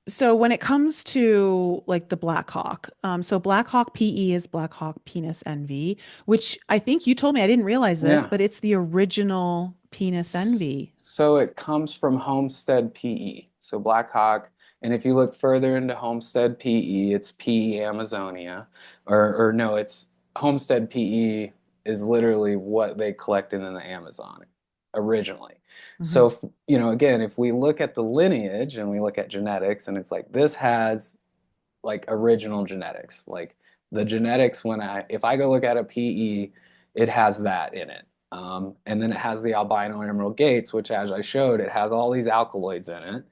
[SPEAKER 2] so when it comes to like the Black Hawk, so Black Hawk PE is Black Hawk penis envy, which I think you told me I didn't realize this,
[SPEAKER 3] Yeah.
[SPEAKER 2] but it's the original penis envy.
[SPEAKER 3] So it comes from Homestead PE. So Black Hawk, and if you look further into Homestead PE, it's PE Amazonia, or no, it's Homestead PE is literally what they collected in the Amazon originally.
[SPEAKER 2] Hmm.
[SPEAKER 3] So, again, if we look at the lineage and we look at genetics, and it's like this has like original genetics. Like the genetics if I go look at a PE, it has that in it. And then it has the albino emerald gates, which as I showed, it has all these alkaloids in it.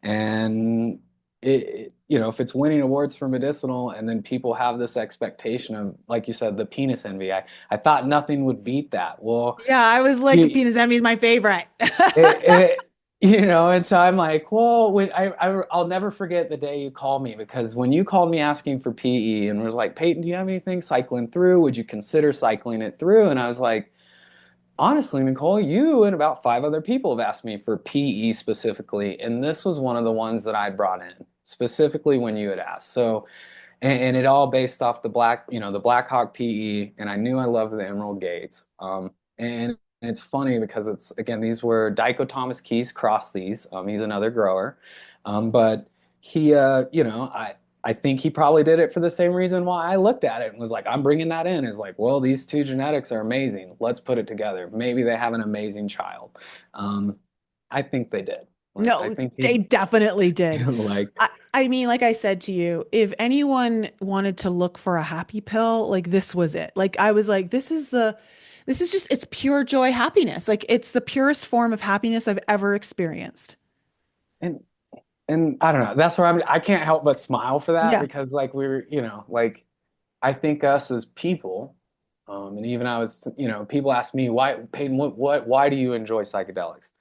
[SPEAKER 3] And if it's winning awards for medicinal, and then people have this expectation of, like you said, the penis envy. I thought nothing would beat that. Well,
[SPEAKER 2] Yeah, I was like,
[SPEAKER 3] you,
[SPEAKER 2] penis envy is my favorite.
[SPEAKER 3] and so I'm like, well, I'll never forget the day you called me, because when you called me asking for PE and was like, Peyton, do you have anything cycling through? Would you consider cycling it through? And I was like, honestly, Nicole, you and about 5 other people have asked me for PE specifically, and this was one of the ones that I brought in specifically when you had asked. So, and it all based off the Black Hawk PE, and I knew I loved the Emerald Gates. And it's funny because it's again these were Dyko Thomas Keys crossed these. He's another grower, but he, I think he probably did it for the same reason why I looked at it and was like, I'm bringing that in. Is like, well, these two genetics are amazing. Let's put it together. Maybe they have an amazing child. Um, I think they did. Like, I
[SPEAKER 2] No,
[SPEAKER 3] think
[SPEAKER 2] they
[SPEAKER 3] he,
[SPEAKER 2] definitely did.
[SPEAKER 3] like,
[SPEAKER 2] I mean, like I said to you, if anyone wanted to look for a happy pill, like this was it. Like I was like, this is just, it's pure joy happiness. Like it's the purest form of happiness I've ever experienced.
[SPEAKER 3] and and I don't know, that's where I can't help but smile for that
[SPEAKER 2] Yeah.
[SPEAKER 3] because like we're, like I think us as people, and even I was, people ask me why, Peyton, why do you enjoy psychedelics?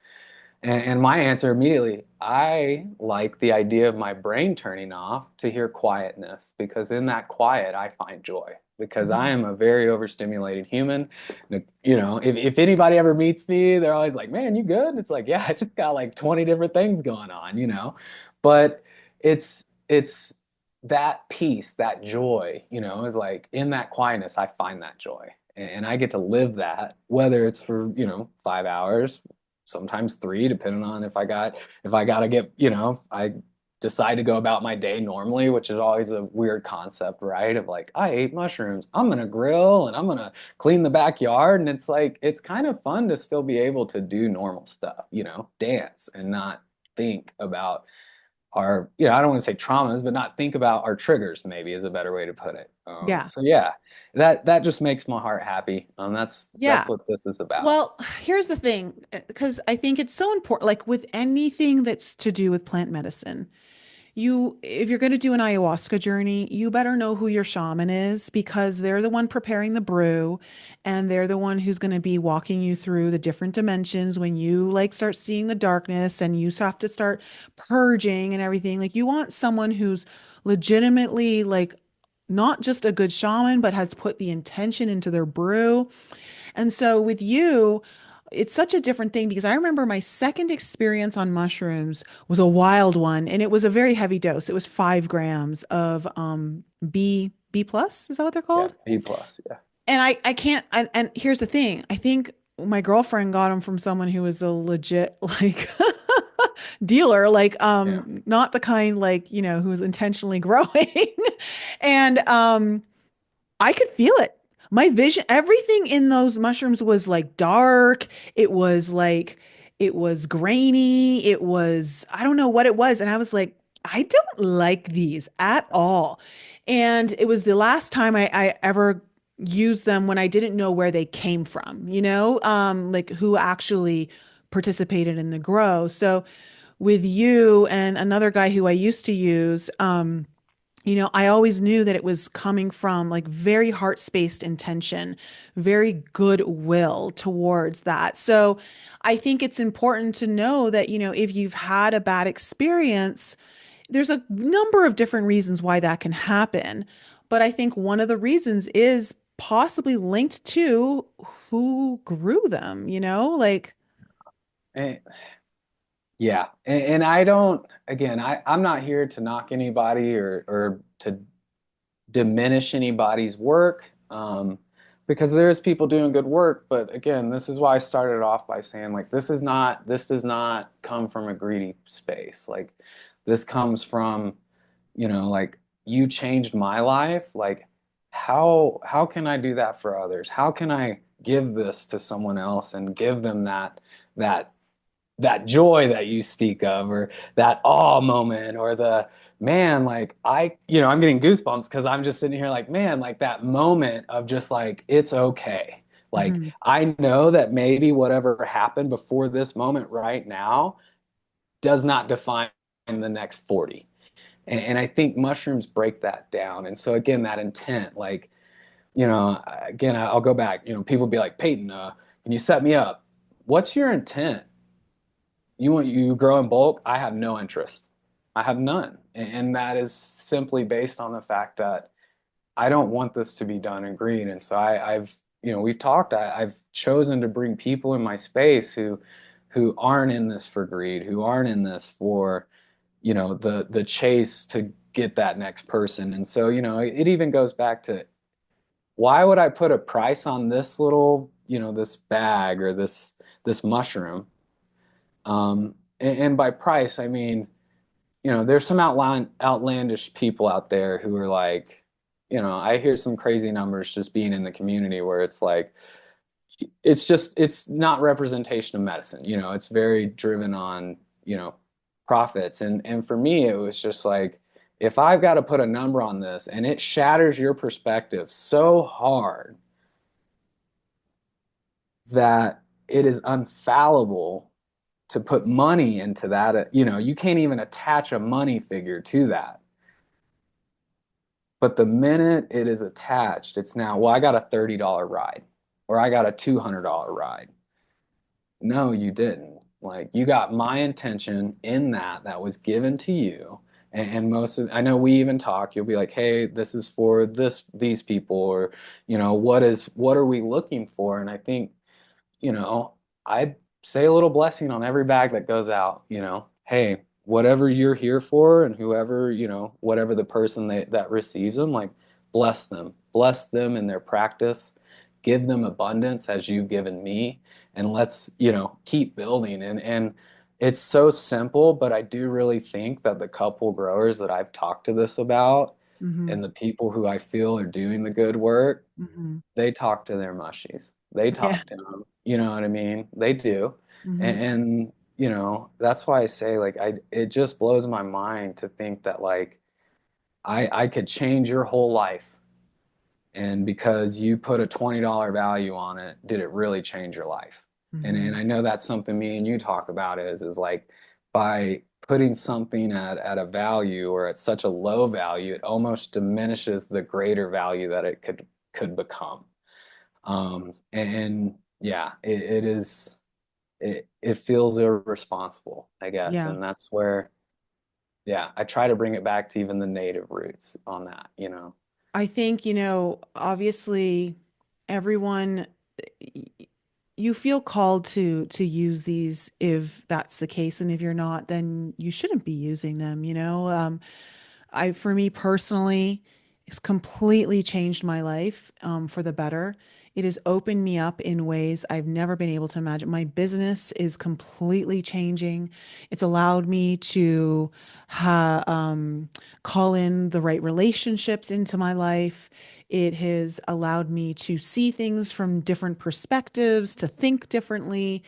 [SPEAKER 3] And my answer immediately, I like the idea of my brain turning off to hear quietness because in that quiet, I find joy because I
[SPEAKER 2] Mhm.
[SPEAKER 3] am a very overstimulated human. If anybody ever meets me, they're always like, man, you good? It's like, yeah, I just got like 20 different things going on. But it's that peace, that joy, is like in that quietness, I find that joy. And I get to live that, whether it's for, 5 hours, sometimes three, depending on if I gotta get, I decide to go about my day normally, which is always a weird concept, right? Of like, I ate mushrooms, I'm gonna grill and I'm gonna clean the backyard. And it's like, it's kind of fun to still be able to do normal stuff, dance and not think about our, I don't want to say traumas, but not think about our triggers, maybe is a better way to put it.
[SPEAKER 2] Yeah.
[SPEAKER 3] So yeah, that just makes my heart happy. That's
[SPEAKER 2] Yeah.
[SPEAKER 3] what this is about.
[SPEAKER 2] Well, here's the thing, because I think it's so important, like with anything that's to do with plant medicine. If you're going to do an ayahuasca journey, you better know who your shaman is because they're the one preparing the brew and they're the one who's going to be walking you through the different dimensions when you like start seeing the darkness and you have to start purging and everything. Like you want someone who's legitimately like not just a good shaman, but has put the intention into their brew. And so with you, it's such a different thing because I remember my second experience on mushrooms was a wild one, and it was a very heavy dose. It was 5 grams of B plus. Is that what they're
[SPEAKER 3] Yeah,
[SPEAKER 2] called?
[SPEAKER 3] B plus. Yeah.
[SPEAKER 2] And I can't. And here's the thing. I think my girlfriend got them from someone who was a legit like dealer, like
[SPEAKER 3] Yeah.
[SPEAKER 2] not the kind like who was intentionally growing, and I could feel it. My vision, everything in those mushrooms was like dark. It was like, it was grainy. It was, I don't know what it was. And I was like, I don't like these at all. And it was the last time I ever used them when I didn't know where they came from, like who actually participated in the grow. So with you and another guy who I used to use, I always knew that it was coming from like very heart spaced intention, very goodwill towards that. So I think it's important to know that, if you've had a bad experience, there's a number of different reasons why that can happen. But I think one of the reasons is possibly linked to who grew them, like,
[SPEAKER 3] And, yeah. And I don't, again, I'm not here to knock anybody or to diminish anybody's work, because there's people doing good work. But again, this is why I started off by saying, like, this does not come from a greedy space. Like, this comes from, like, you changed my life. Like, how can I do that for others? How can I give this to someone else and give them that that joy that you speak of, or that awe moment, or the man, like I'm getting goosebumps because I'm just sitting here like, man, like that moment of just like, it's okay. Like,
[SPEAKER 2] mhm,
[SPEAKER 3] I know that maybe whatever happened before this moment right now does not define the next 40. And I think mushrooms break that down. And so again, that intent, like, again, I'll go back, people be like, Peyton, can you set me up? What's your intent? You grow in bulk. I have no interest. I have none. And that is simply based on the fact that I don't want this to be done in greed. And so I've, we've talked, I've chosen to bring people in my space who aren't in this for greed, who aren't in this for, the chase to get that next person. And so, it even goes back to, why would I put a price on this little, this bag or this mushroom? And by price, I mean, there's some outlandish people out there who are like, I hear some crazy numbers just being in the community where it's like, it's not representation of medicine. It's very driven on, profits. And for me, it was just like, if I've got to put a number on this and it shatters your perspective so hard that it is unfallible to put money into that. You know, you can't even attach a money figure to that. But the minute it is attached, it's now, well, I got a $30 ride or I got a $200 ride. No, you didn't. Like you got my intention in that was given to you. And most of, I know we even talk, you'll be like, hey, this is for these people, or, you know, what are we looking for? And I think, you know, I say a little blessing on every bag that goes out, you know, hey, whatever you're here for and whoever, you know, whatever the person that receives them, like bless them in their practice, give them abundance as you've given me, and let's, you know, keep building. And it's so simple, but I do really think that the couple growers that I've talked to this about
[SPEAKER 2] Mm-hmm.
[SPEAKER 3] and the people who I feel are doing the good work,
[SPEAKER 2] Mm-hmm.
[SPEAKER 3] they talk to their mushies. They
[SPEAKER 2] Yeah.
[SPEAKER 3] talk to them. You know what I mean? They do.
[SPEAKER 2] Mm-hmm.
[SPEAKER 3] And you know, that's why I say like it just blows my mind to think that like I could change your whole life. And because you put a $20 value on it, did it really change your life? And
[SPEAKER 2] Mm-hmm.
[SPEAKER 3] I know that's something me and you talk about is like by putting something at a value or at such a low value, it almost diminishes the greater value that it could become. And yeah, it is, it feels irresponsible, I guess.
[SPEAKER 2] Yeah.
[SPEAKER 3] And that's where, yeah, I try to bring it back to even the native roots on that, you know?
[SPEAKER 2] I think, obviously everyone you feel called to use these if that's the case, and if you're not, then you shouldn't be using them, I, for me personally, it's completely changed my life for the better. It has opened me up in ways I've never been able to imagine. My business is completely changing. It's allowed me to call in the right relationships into my life. It has allowed me to see things from different perspectives, to think differently.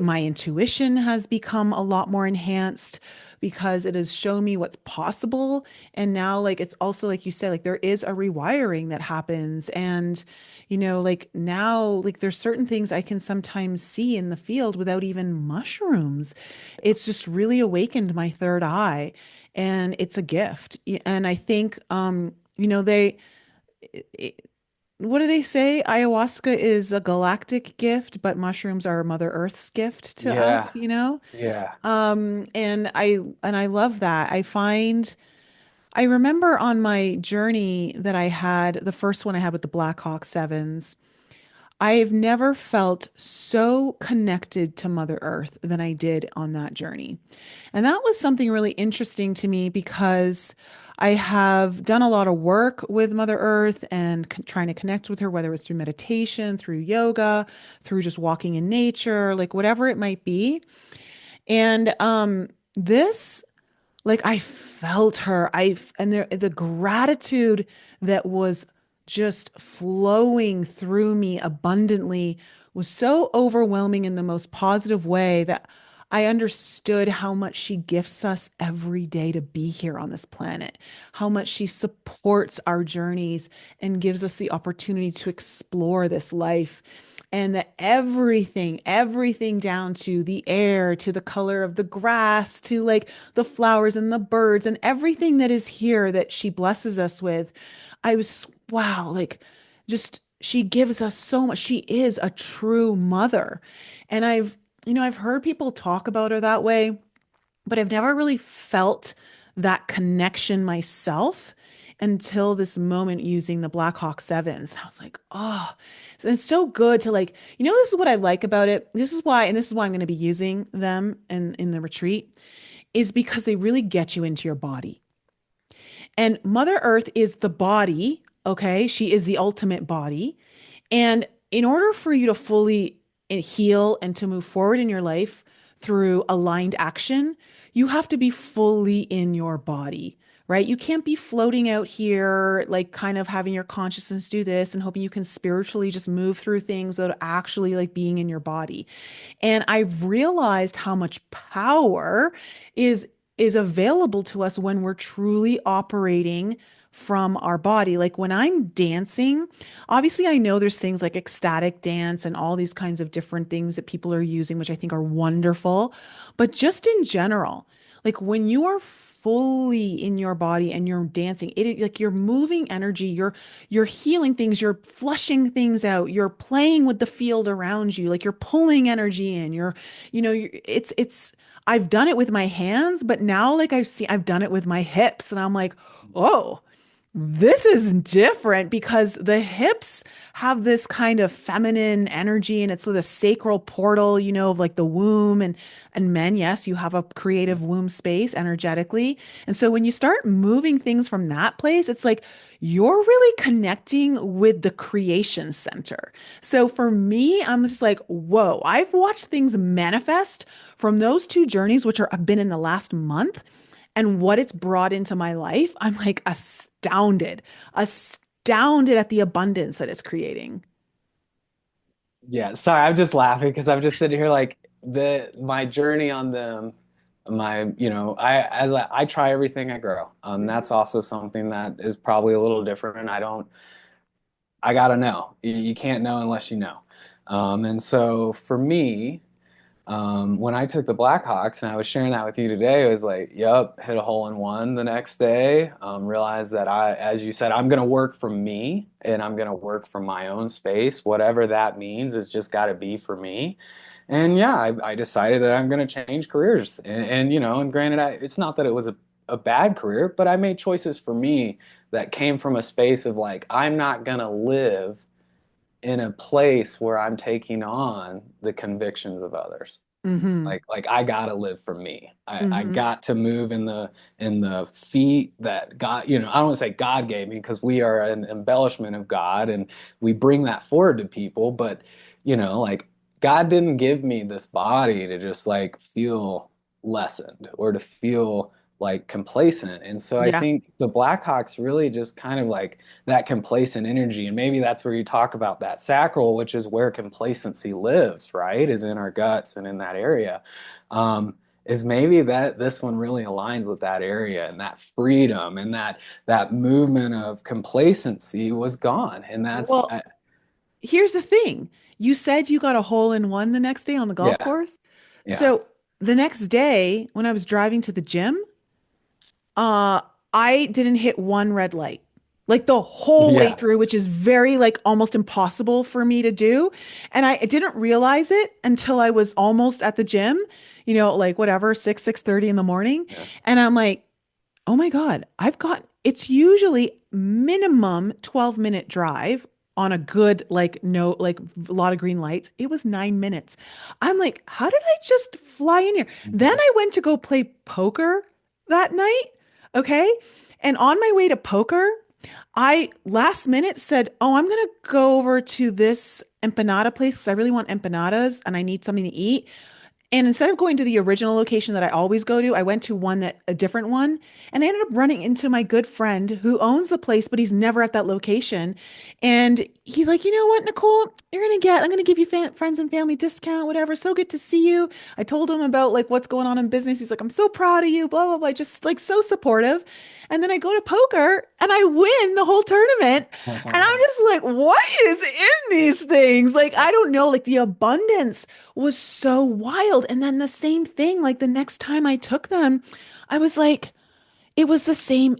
[SPEAKER 2] My intuition has become a lot more enhanced because it has shown me what's possible. And now, like, it's also, like you said, like, there is a rewiring that happens. And, like, now, like, there's certain things I can sometimes see in the field without even mushrooms. It's just really awakened my third eye. And it's a gift. And I think, it, what do they say? Ayahuasca is a galactic gift, but mushrooms are Mother Earth's gift to
[SPEAKER 3] Yeah,
[SPEAKER 2] us.
[SPEAKER 3] yeah,
[SPEAKER 2] And I love that. I remember on my journey that I had, the first one I had with the Black Hawk Sevens, I've never felt so connected to Mother Earth than I did on that journey. And that was something really interesting to me because I have done a lot of work with Mother Earth and trying to connect with her, whether it's through meditation, through yoga, through just walking in nature, like whatever it might be. And this, like, I felt her. And the gratitude that was just flowing through me abundantly was so overwhelming in the most positive way that I understood how much she gifts us every day to be here on this planet, how much she supports our journeys and gives us the opportunity to explore this life. And that everything down to the air, to the color of the grass, to like the flowers and the birds and everything that is here that she blesses us with. I was, wow, like just she gives us so much. She is a true mother. And I've heard people talk about her that way, but I've never really felt that connection myself until this moment using the Black Hawk Sevens. I was like, oh, it's so good to like, this is what I like about it. This is why I'm going to be using them in the retreat, is because they really get you into your body. And Mother Earth is the body, okay? She is the ultimate body. And in order for you to fully heal and to move forward in your life through aligned action, you have to be fully in your body, right? You can't be floating out here, like kind of having your consciousness do this and hoping you can spiritually just move through things without actually like being in your body. And I've realized how much power is available to us when we're truly operating from our body. Like when I'm dancing, obviously I know there's things like ecstatic dance and all these kinds of different things that people are using, which I think are wonderful. But just in general, like when you are fully in your body and you're dancing, like you're moving energy, you're healing things, you're flushing things out, you're playing with the field around you, like you're pulling energy in, it's I've done it with my hands, but now like I've done it with my hips and I'm like, oh, this is different because the hips have this kind of feminine energy and it's with a sacral portal, of like the womb and men, yes, you have a creative womb space energetically. And so when you start moving things from that place, it's like you're really connecting with the creation center. So for me, I'm just like, whoa, I've watched things manifest from those two journeys, which have been in the last month and what it's brought into my life. I'm like astounded at the abundance that it's creating.
[SPEAKER 3] Yeah, sorry, I'm just laughing because I'm just sitting here like the my journey on them, I try everything I grow. That's also something that is probably a little different. And I gotta know. You can't know unless you know. And so for me, when I took the Blackhawks and I was sharing that with you today, it was like, yep, hit a hole in one the next day. Realized that as you said, I'm going to work for me and I'm going to work from my own space. Whatever that means, it's just got to be for me. And yeah, I decided that I'm going to change careers. And granted, it's not that it was a bad career, but I made choices for me that came from a space of like, I'm not going to live in a place where I'm taking on the convictions of others.
[SPEAKER 2] Mm-hmm.
[SPEAKER 3] Like I gotta live for me. I
[SPEAKER 2] Mm-hmm.
[SPEAKER 3] got to move in the feet that God, I don't want to say God gave me because we are an embellishment of God and we bring that forward to people, but like God didn't give me this body to just like feel lessened or to feel like complacent. And so I
[SPEAKER 2] Yeah.
[SPEAKER 3] think the Blackhawks really just kind of like that complacent energy. And maybe that's where you talk about that sacral, which is where complacency lives, right? Is in our guts and in that area. Is maybe that this one really aligns with that area and that freedom and that movement of complacency was gone. And that's
[SPEAKER 2] Well, here's the thing. You said you got a hole in one the next day on the golf
[SPEAKER 3] yeah,
[SPEAKER 2] course.
[SPEAKER 3] yeah,
[SPEAKER 2] So the next day when I was driving to the gym, uh, I didn't hit one red light. Like the whole way
[SPEAKER 3] yeah,
[SPEAKER 2] through, which is very like almost impossible for me to do. And I didn't realize it until I was almost at the gym, like whatever, 6:30 in the morning.
[SPEAKER 3] yeah.
[SPEAKER 2] And I'm like, oh my God, it's usually minimum 12-minute drive on a good, like, no, like a lot of green lights. It was 9 minutes. I'm like, how did I just fly in here? Then
[SPEAKER 3] Mhm.
[SPEAKER 2] I went to go play poker that night. Okay. And on my way to poker, I last minute said, oh, I'm going to go over to this empanada place because I really want empanadas and I need something to eat. And instead of going to the original location that I always go to, I went to a different one. And I ended up running into my good friend who owns the place, but he's never at that location. And he's like, you know what, Nicole, I'm going to give you friends and family discount, whatever. So good to see you. I told him about like what's going on in business. He's like, I'm so proud of you, blah, blah, blah. Just like so supportive. And then I go to poker and I win the whole tournament. And I'm just like, what is in these things? Like, I don't know, like the abundance was so wild. And then the same thing, like the next time I took them, I was like, it was the same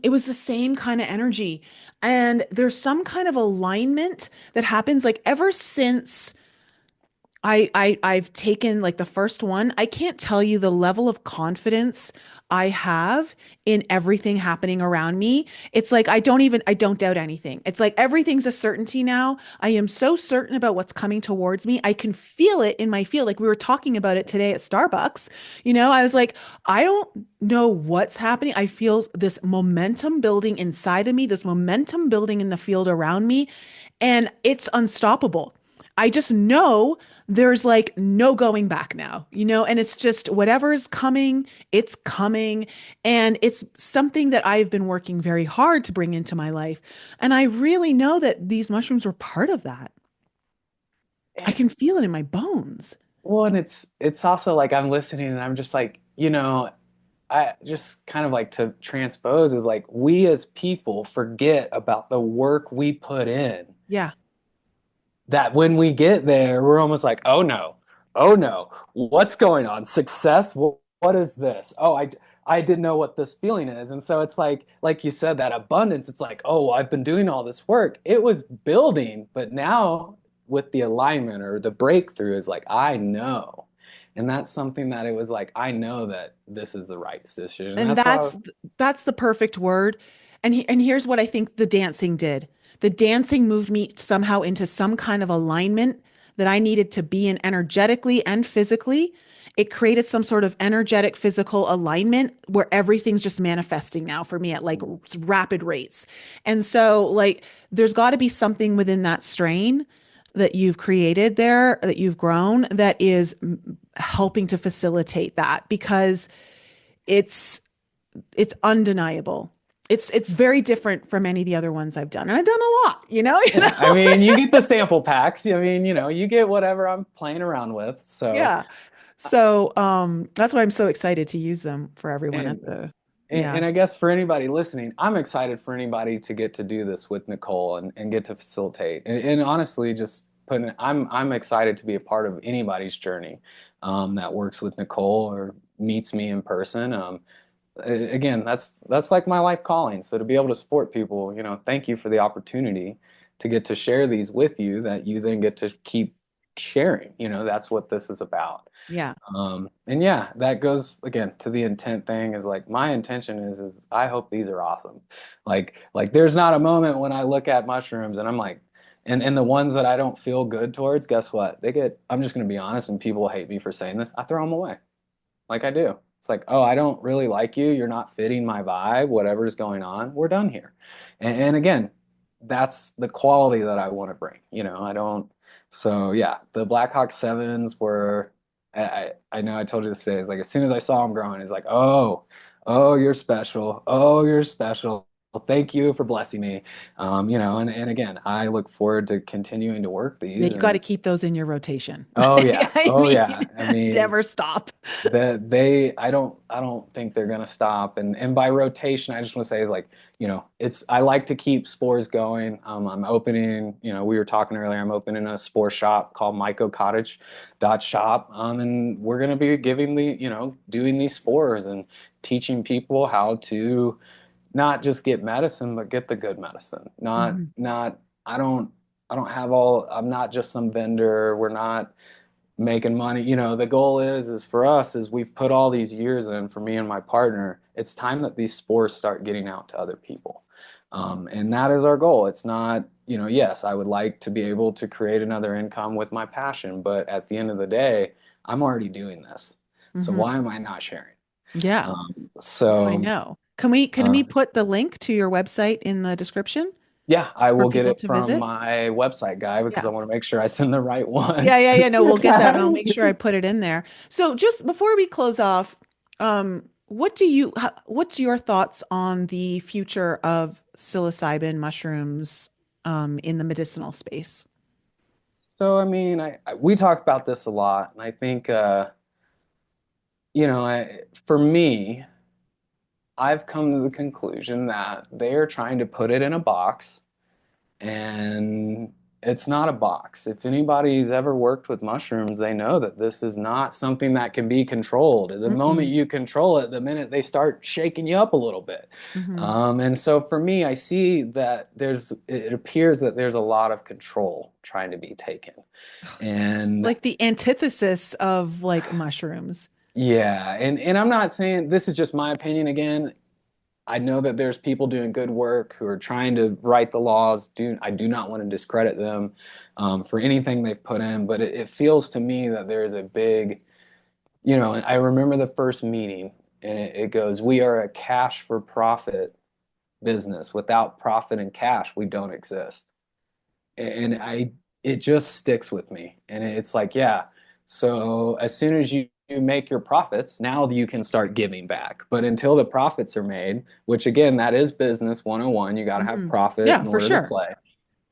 [SPEAKER 2] kind of energy. And there's some kind of alignment that happens like ever since I've taken like the first one. I can't tell you the level of confidence I have in everything happening around me. It's like I don't doubt anything. It's like everything's a certainty now. I am so certain about what's coming towards me. I can feel it in my field. Like we were talking about it today at Starbucks. I was like, I don't know what's happening. I feel this momentum building inside of me, this momentum building in the field around me, and it's unstoppable. I just know there's like no going back now, and it's just whatever's coming, it's coming. And it's something that I've been working very hard to bring into my life. And I really know that these mushrooms were part of that. I can feel it in my bones.
[SPEAKER 3] Well, and it's also like I'm listening and I'm just like, I just kind of like to transpose is like we as people forget about the work we put in,
[SPEAKER 2] Yeah.
[SPEAKER 3] that when we get there, we're almost like, oh no, what's going on? Success? What is this? Oh, I didn't know what this feeling is. And so it's like you said, that abundance, it's like, oh, I've been doing all this work. It was building, but now with the alignment or the breakthrough is like, I know. And that's something that it was like, I know that this is the right decision. And
[SPEAKER 2] And
[SPEAKER 3] that's why,
[SPEAKER 2] that's the perfect word. And here's what I think the dancing did. The dancing moved me somehow into some kind of alignment that I needed to be in energetically and physically. It created some sort of energetic physical alignment where everything's just manifesting now for me at like rapid rates. And so like there's got to be something within that strain that you've created there, that you've grown, that is helping to facilitate that, because it's it's undeniable. It's very different from any of the other ones I've done. And I've done a lot, you
[SPEAKER 3] yeah, I
[SPEAKER 2] know.
[SPEAKER 3] mean, you get the sample packs. I mean, you get whatever I'm playing around with. So,
[SPEAKER 2] Yeah. So that's why I'm so excited to use them for everyone
[SPEAKER 3] and
[SPEAKER 2] at the
[SPEAKER 3] And,
[SPEAKER 2] yeah.
[SPEAKER 3] and I guess for anybody listening, I'm excited for anybody to get to do this with Nicole and get to facilitate. And honestly, just putting, I'm excited to be a part of anybody's journey that works with Nicole or meets me in person. Again, that's like my life calling. So to be able to support people, thank you for the opportunity to get to share these with you that you then get to keep sharing. That's what this is about.
[SPEAKER 2] Yeah.
[SPEAKER 3] And yeah, that goes again to the intent thing is like my intention is I hope these are awesome. Like there's not a moment when I look at mushrooms and I'm like, and the ones that I don't feel good towards, guess what? I'm just gonna be honest, and people hate me for saying this, I throw them away. Like I do. It's like, oh, I don't really like you. You're not fitting my vibe, whatever's going on. We're done here. And again, that's the quality that I want to bring. I don't. So yeah, the Blackhawk Sevens were. I know I told you this today. It's like as soon as I saw them growing, it's like, oh, you're special. Oh, you're special. Well, thank you for blessing me. And again, I look forward to continuing to work
[SPEAKER 2] Yeah,
[SPEAKER 3] these
[SPEAKER 2] you got to
[SPEAKER 3] and
[SPEAKER 2] keep those in your rotation.
[SPEAKER 3] oh yeah,
[SPEAKER 2] I
[SPEAKER 3] oh yeah.
[SPEAKER 2] mean,
[SPEAKER 3] I mean,
[SPEAKER 2] never stop.
[SPEAKER 3] that I don't think they're gonna stop. And by rotation, I just want to say is like, it's I like to keep spores going. I'm opening, we were talking earlier, I'm opening a spore shop called Myco Cottage dot shop. And we're gonna be giving doing these spores and teaching people how to not just get medicine, but get the good medicine.
[SPEAKER 2] Mhm.
[SPEAKER 3] Not I'm not just some vendor. We're not making money. The goal is for us is we've put all these years in for me and my partner. It's time that these spores start getting out to other people. And that is our goal. It's not, yes, I would like to be able to create another income with my passion, but at the end of the day, I'm already doing this. So
[SPEAKER 2] Mhm.
[SPEAKER 3] why am I not sharing?
[SPEAKER 2] Yeah.
[SPEAKER 3] Um,
[SPEAKER 2] No, I
[SPEAKER 3] so,
[SPEAKER 2] know. Can we
[SPEAKER 3] uh,
[SPEAKER 2] put the link to your website in the description
[SPEAKER 3] yeah, I
[SPEAKER 2] for
[SPEAKER 3] will get
[SPEAKER 2] people
[SPEAKER 3] it
[SPEAKER 2] to
[SPEAKER 3] from
[SPEAKER 2] visit?
[SPEAKER 3] my website guy because I
[SPEAKER 2] Yeah.
[SPEAKER 3] want to make sure I send the right one.
[SPEAKER 2] Yeah. No, we'll get that and I'll make sure I put it in there. So just before we close off, what's your thoughts on the future of psilocybin mushrooms in the medicinal space?
[SPEAKER 3] So, I mean, we talk about this a lot, and I think, for me, I've come to the conclusion that they are trying to put it in a box, and it's not a box. If anybody's ever worked with mushrooms, they know that this is not something that can be controlled. The moment
[SPEAKER 2] Mm-mm.
[SPEAKER 3] you control it, the minute they start shaking you up a little bit.
[SPEAKER 2] Hmm.
[SPEAKER 3] And so for me, I see that it appears that there's a lot of control trying to be taken. And
[SPEAKER 2] Like the antithesis of like mushrooms.
[SPEAKER 3] yeah, and I'm not saying this is just my opinion again. I know that there's people doing good work who are trying to write the laws. I do not want to discredit them for anything they've put in, but it feels to me that there's a big, and I remember the first meeting, and it goes, "We are a cash for profit business. Without profit and cash, we don't exist." And it just sticks with me. And it's like, yeah, so as soon as you make your profits, now you can start giving back. But until the profits are made, which again, that is business 101, you got to have
[SPEAKER 2] Hmm.
[SPEAKER 3] profit
[SPEAKER 2] Yeah,
[SPEAKER 3] in
[SPEAKER 2] for
[SPEAKER 3] order to
[SPEAKER 2] sure.
[SPEAKER 3] play.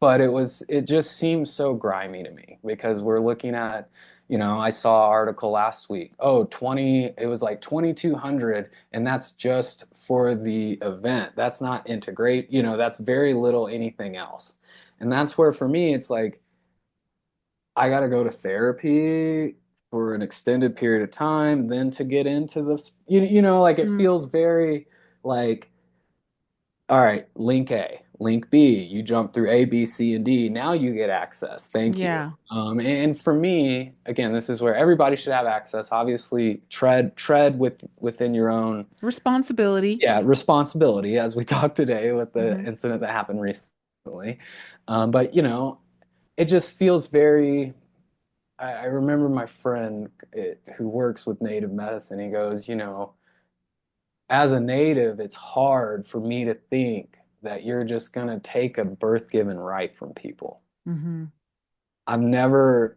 [SPEAKER 3] But it just seems so grimy to me because we're looking at, I saw an article last week. Oh, it was like 2,200, and that's just for the event. That's not integrate, that's very little anything else. And that's where for me, it's like, I got to go to therapy for an extended period of time, then to get into this, like it
[SPEAKER 2] Mm,
[SPEAKER 3] feels very like, all right, link A, link B, you jump through A, B, C, and D. Now you get access. Thank you.
[SPEAKER 2] yeah.
[SPEAKER 3] And for me, again, this is where everybody should have access. Obviously, tread within your own,
[SPEAKER 2] Responsibility.
[SPEAKER 3] yeah, responsibility, as we talked today with the
[SPEAKER 2] Hmm.
[SPEAKER 3] incident that happened recently. But it just feels very. I remember my friend who works with native medicine. He goes, as a native, it's hard for me to think that you're just going to take a birth given right from people.
[SPEAKER 2] Hmm.
[SPEAKER 3] I've never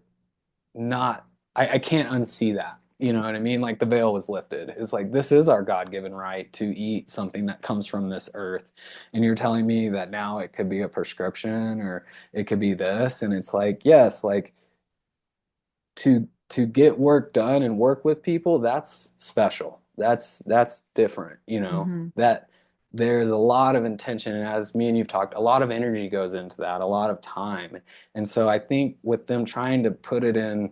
[SPEAKER 3] not, I can't unsee that. You know what I mean? Like the veil was lifted. It's like, this is our God given right to eat something that comes from this earth. And you're telling me that now it could be a prescription or it could be this. And it's like, yes, like to get work done and work with people, that's special. That's different,
[SPEAKER 2] Hmm.
[SPEAKER 3] that there's a lot of intention, and as me and you've talked, a lot of energy goes into that, a lot of time. And so I think with them trying to put it in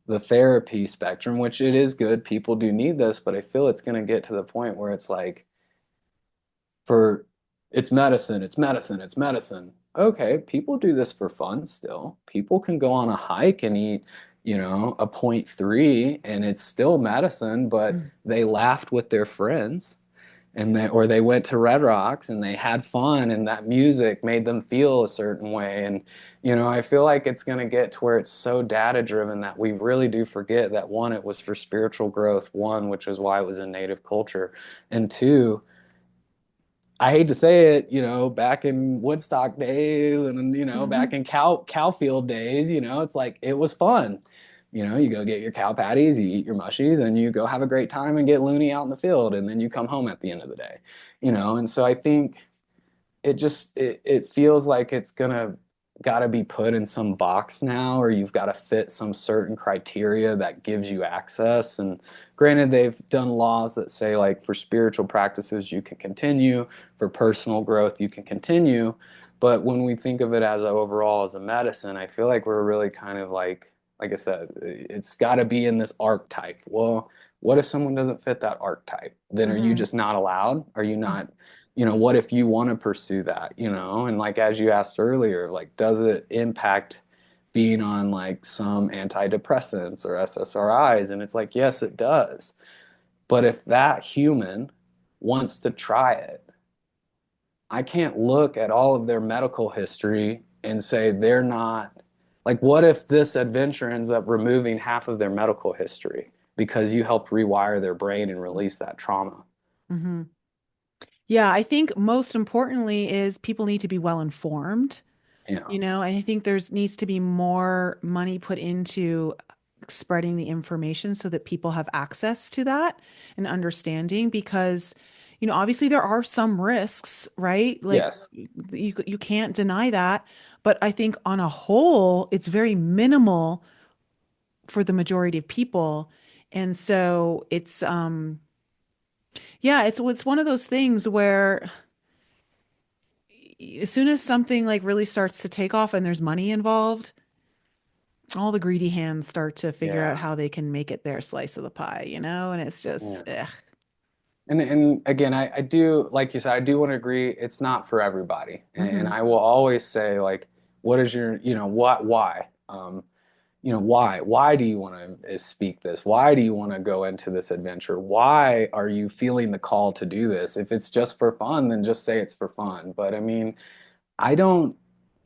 [SPEAKER 3] the therapy spectrum, which it is good, people do need this, but I feel it's going to get to the point where it's like, for it's medicine, it's medicine, it's medicine. Okay, people do this for fun still. People can go on a hike and eat, a point 0.3 and it's still medicine, but they laughed with their friends or they went to Red Rocks and they had fun and that music made them feel a certain way. And, I feel like it's going to get to where it's so data driven that we really do forget that one, it was for spiritual growth, one, which is why it was in native culture, and two, I hate to say it, back in Woodstock days and back
[SPEAKER 2] Hmm.
[SPEAKER 3] in cowfield days, it's like it was fun. You go get your cow patties, you eat your mushies, and you go have a great time and get loony out in the field, and then you come home at the end of the day. And so I think it feels like it's gonna gotta be put in some box now, or you've got to fit some certain criteria that gives you access. And granted, they've done laws that say like for spiritual practices you can continue, for personal growth you can continue. But when we think of it as overall as a medicine, I feel like we're really kind of like I said, it's got to be in this archetype. Well, what if someone doesn't fit that archetype? Then are you
[SPEAKER 2] Hmm.
[SPEAKER 3] just not allowed? Are you not, what if you want to pursue that, and like as you asked earlier, like does it impact being on like some antidepressants or SSRIs? And it's like, yes, it does. But if that human wants to try it, I can't look at all of their medical history and say they're not, like, what if this adventure ends up removing half of their medical history because you helped rewire their brain and release that trauma?
[SPEAKER 2] Hmm. Yeah, I think most importantly is people need to be well informed,
[SPEAKER 3] Yeah.
[SPEAKER 2] and I think there's needs to be more money put into spreading the information so that people have access to that and understanding because, obviously there are some risks, right? Like
[SPEAKER 3] Yes.
[SPEAKER 2] you can't deny that, but I think on a whole, it's very minimal for the majority of people. And so yeah, it's one of those things where as soon as something like really starts to take off and there's money involved, all the greedy hands start to figure out
[SPEAKER 3] Yeah.
[SPEAKER 2] how they can make it their slice of the pie, and it's just,
[SPEAKER 3] Yeah.
[SPEAKER 2] ugh.
[SPEAKER 3] And again, I do, like you said, I do want to agree it's not for everybody. And
[SPEAKER 2] Hmm.
[SPEAKER 3] I will always say, like, what is your, why? Why do you want to speak this? Why do you want to go into this adventure? Why are you feeling the call to do this? If it's just for fun, then just say it's for fun. But I mean, I don't,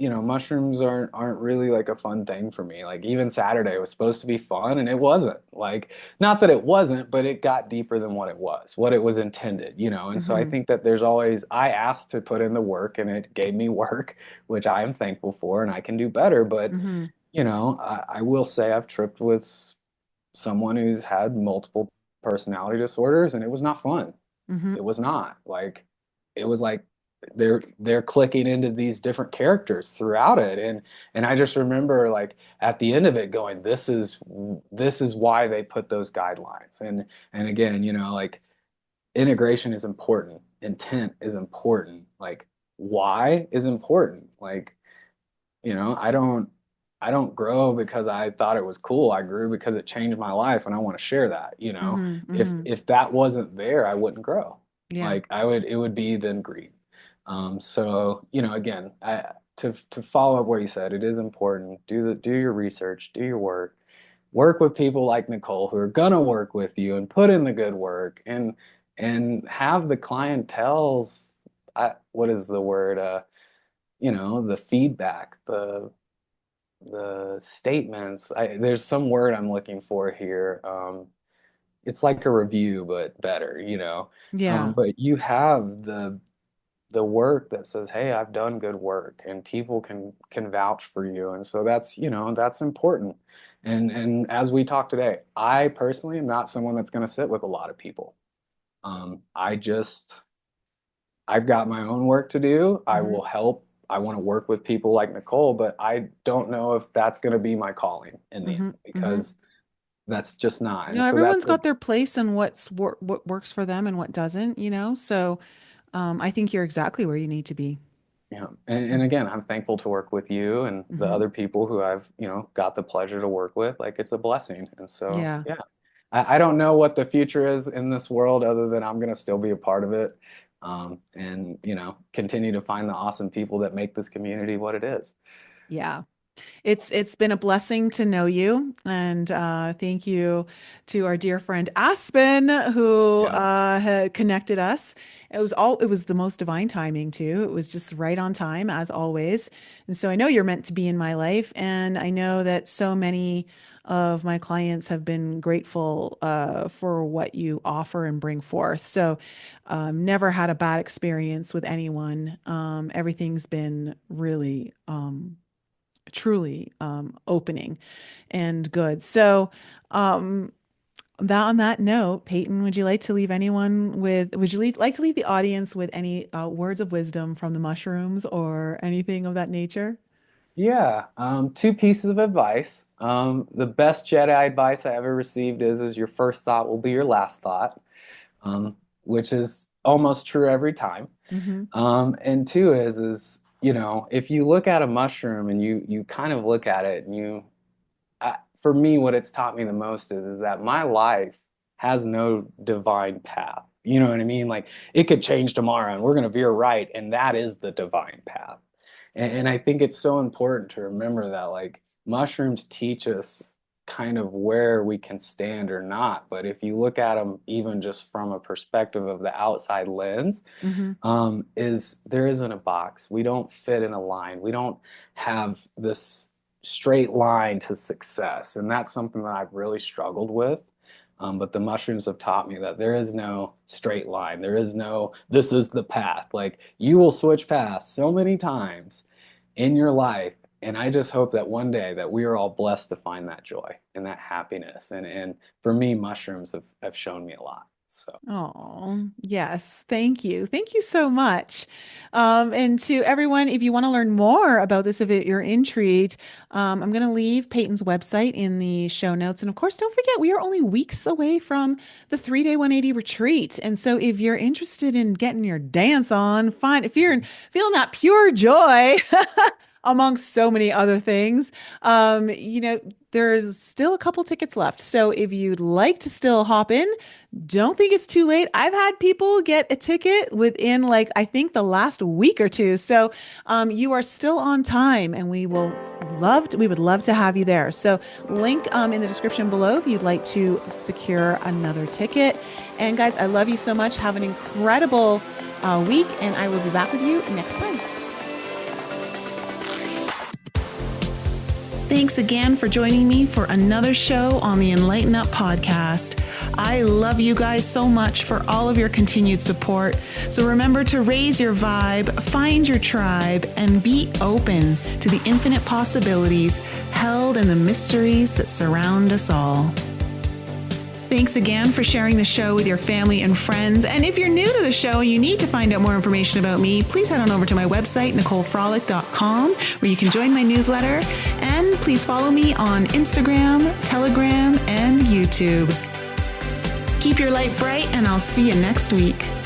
[SPEAKER 3] mushrooms aren't really like a fun thing for me. Like even Saturday was supposed to be fun and it wasn't. Like not that it wasn't, but it got deeper than what it was intended, And so I
[SPEAKER 2] Hmm.
[SPEAKER 3] think that I asked to put in the work and it gave me work, which I am thankful for and I can do better. But,
[SPEAKER 2] Hmm.
[SPEAKER 3] I will say I've tripped with someone who's had multiple personality disorders and it was not fun.
[SPEAKER 2] Hmm.
[SPEAKER 3] It was not like it was like they're clicking into these different characters throughout it. And I just remember like at the end of it going, this is why they put those guidelines. And again, like integration is important, intent is important, like why is important. Like, I don't grow because I thought it was cool. I grew because it changed my life and I want to share that. If that wasn't there, I wouldn't grow.
[SPEAKER 2] Yeah.
[SPEAKER 3] Like it would be then greed. So, again, to follow up what you said, it is important. Do your research, do your work with people like Nicole who are gonna work with you and put in the good work and have the clientele's, what is the word? The feedback, the statements. There's some word I'm looking for here. It's like a review, but better.
[SPEAKER 2] Yeah.
[SPEAKER 3] But you have the work that says, "Hey, I've done good work," and people can vouch for you, and so that's important. And as we talk today, I personally am not someone that's going to sit with a lot of people. I've got my own work to do. I
[SPEAKER 2] Mm-hmm.
[SPEAKER 3] will help. I want to work with people like Nicole, but I don't know if that's going to be my calling in the end
[SPEAKER 2] Mm-hmm. Mm-hmm.
[SPEAKER 3] because that's just not.
[SPEAKER 2] You
[SPEAKER 3] And
[SPEAKER 2] know,
[SPEAKER 3] so
[SPEAKER 2] everyone's got their place and what works for them and what doesn't. So I think you're exactly where you need to be.
[SPEAKER 3] yeah. And again, I'm thankful to work with you and the
[SPEAKER 2] Mm-hmm.
[SPEAKER 3] other people who I've, got the pleasure to work with. Like it's a blessing. And so,
[SPEAKER 2] Yeah.
[SPEAKER 3] yeah, I don't know what the future is in this world other than I'm going to still be a part of it. And, continue to find the awesome people that make this community what it is.
[SPEAKER 2] Yeah. It's been a blessing to know you, and thank you to our dear friend Aspen who
[SPEAKER 3] Yeah.
[SPEAKER 2] had connected us. It was the most divine timing too. It was just right on time as always. And so I know you're meant to be in my life, and I know that so many of my clients have been grateful for what you offer and bring forth. So never had a bad experience with anyone. Everything's been really truly opening and good. So, um, on that note, Payton, would you like to leave like to leave the audience with any words of wisdom from the mushrooms or anything of that nature?
[SPEAKER 3] Yeah, two pieces of advice. The best Jedi advice I ever received is your first thought will be your last thought, which is almost true every time.
[SPEAKER 2] Mm-hmm.
[SPEAKER 3] And two is if you look at a mushroom and you kind of look at it and for me, what it's taught me the most is that my life has no divine path. You know what I mean? Like it could change tomorrow and we're going to veer right, and that is the divine path. And I think it's so important to remember that like mushrooms teach us kind of where we can stand or not. But if you look at them even just from a perspective of the outside lens,
[SPEAKER 2] Mm-hmm.
[SPEAKER 3] is there isn't a box. We don't fit in a line. We don't have this straight line to success. And that's something that I've really struggled with. But the mushrooms have taught me that there is no straight line. There is no, this is the path. Like you will switch paths so many times in your life. And I just hope that one day that we are all blessed to find that joy and that happiness. And for me, mushrooms have shown me a lot. So
[SPEAKER 2] Oh, yes. Thank you. Thank you so much. And to everyone, if you want to learn more about this, if you're intrigued, I'm going to leave Payton's website in the show notes. And of course, don't forget, we are only weeks away from the 3-day 180 retreat. And so if you're interested in getting your dance on, fine. If you're feeling that pure joy, amongst so many other things, there's still a couple tickets left. So if you'd like to still hop in, don't think it's too late. I've had people get a ticket within I think the last week or two. So you are still on time and we would love to have you there. So link in the description below if you'd like to secure another ticket. And guys, I love you so much. Have an incredible week and I will be back with you next time. Thanks again for joining me for another show on the Enlighten Up podcast. I love you guys so much for all of your continued support. So remember to raise your vibe, find your tribe, and be open to the infinite possibilities held in the mysteries that surround us all.
[SPEAKER 1] Thanks again for sharing the show with your family and friends. And if you're new to the show and you need to find out more information about me, please head on over to my website, NicoleFrolick.com, where you can join my newsletter. And please follow me on Instagram, Telegram, and YouTube. Keep your light bright, and I'll see you next week.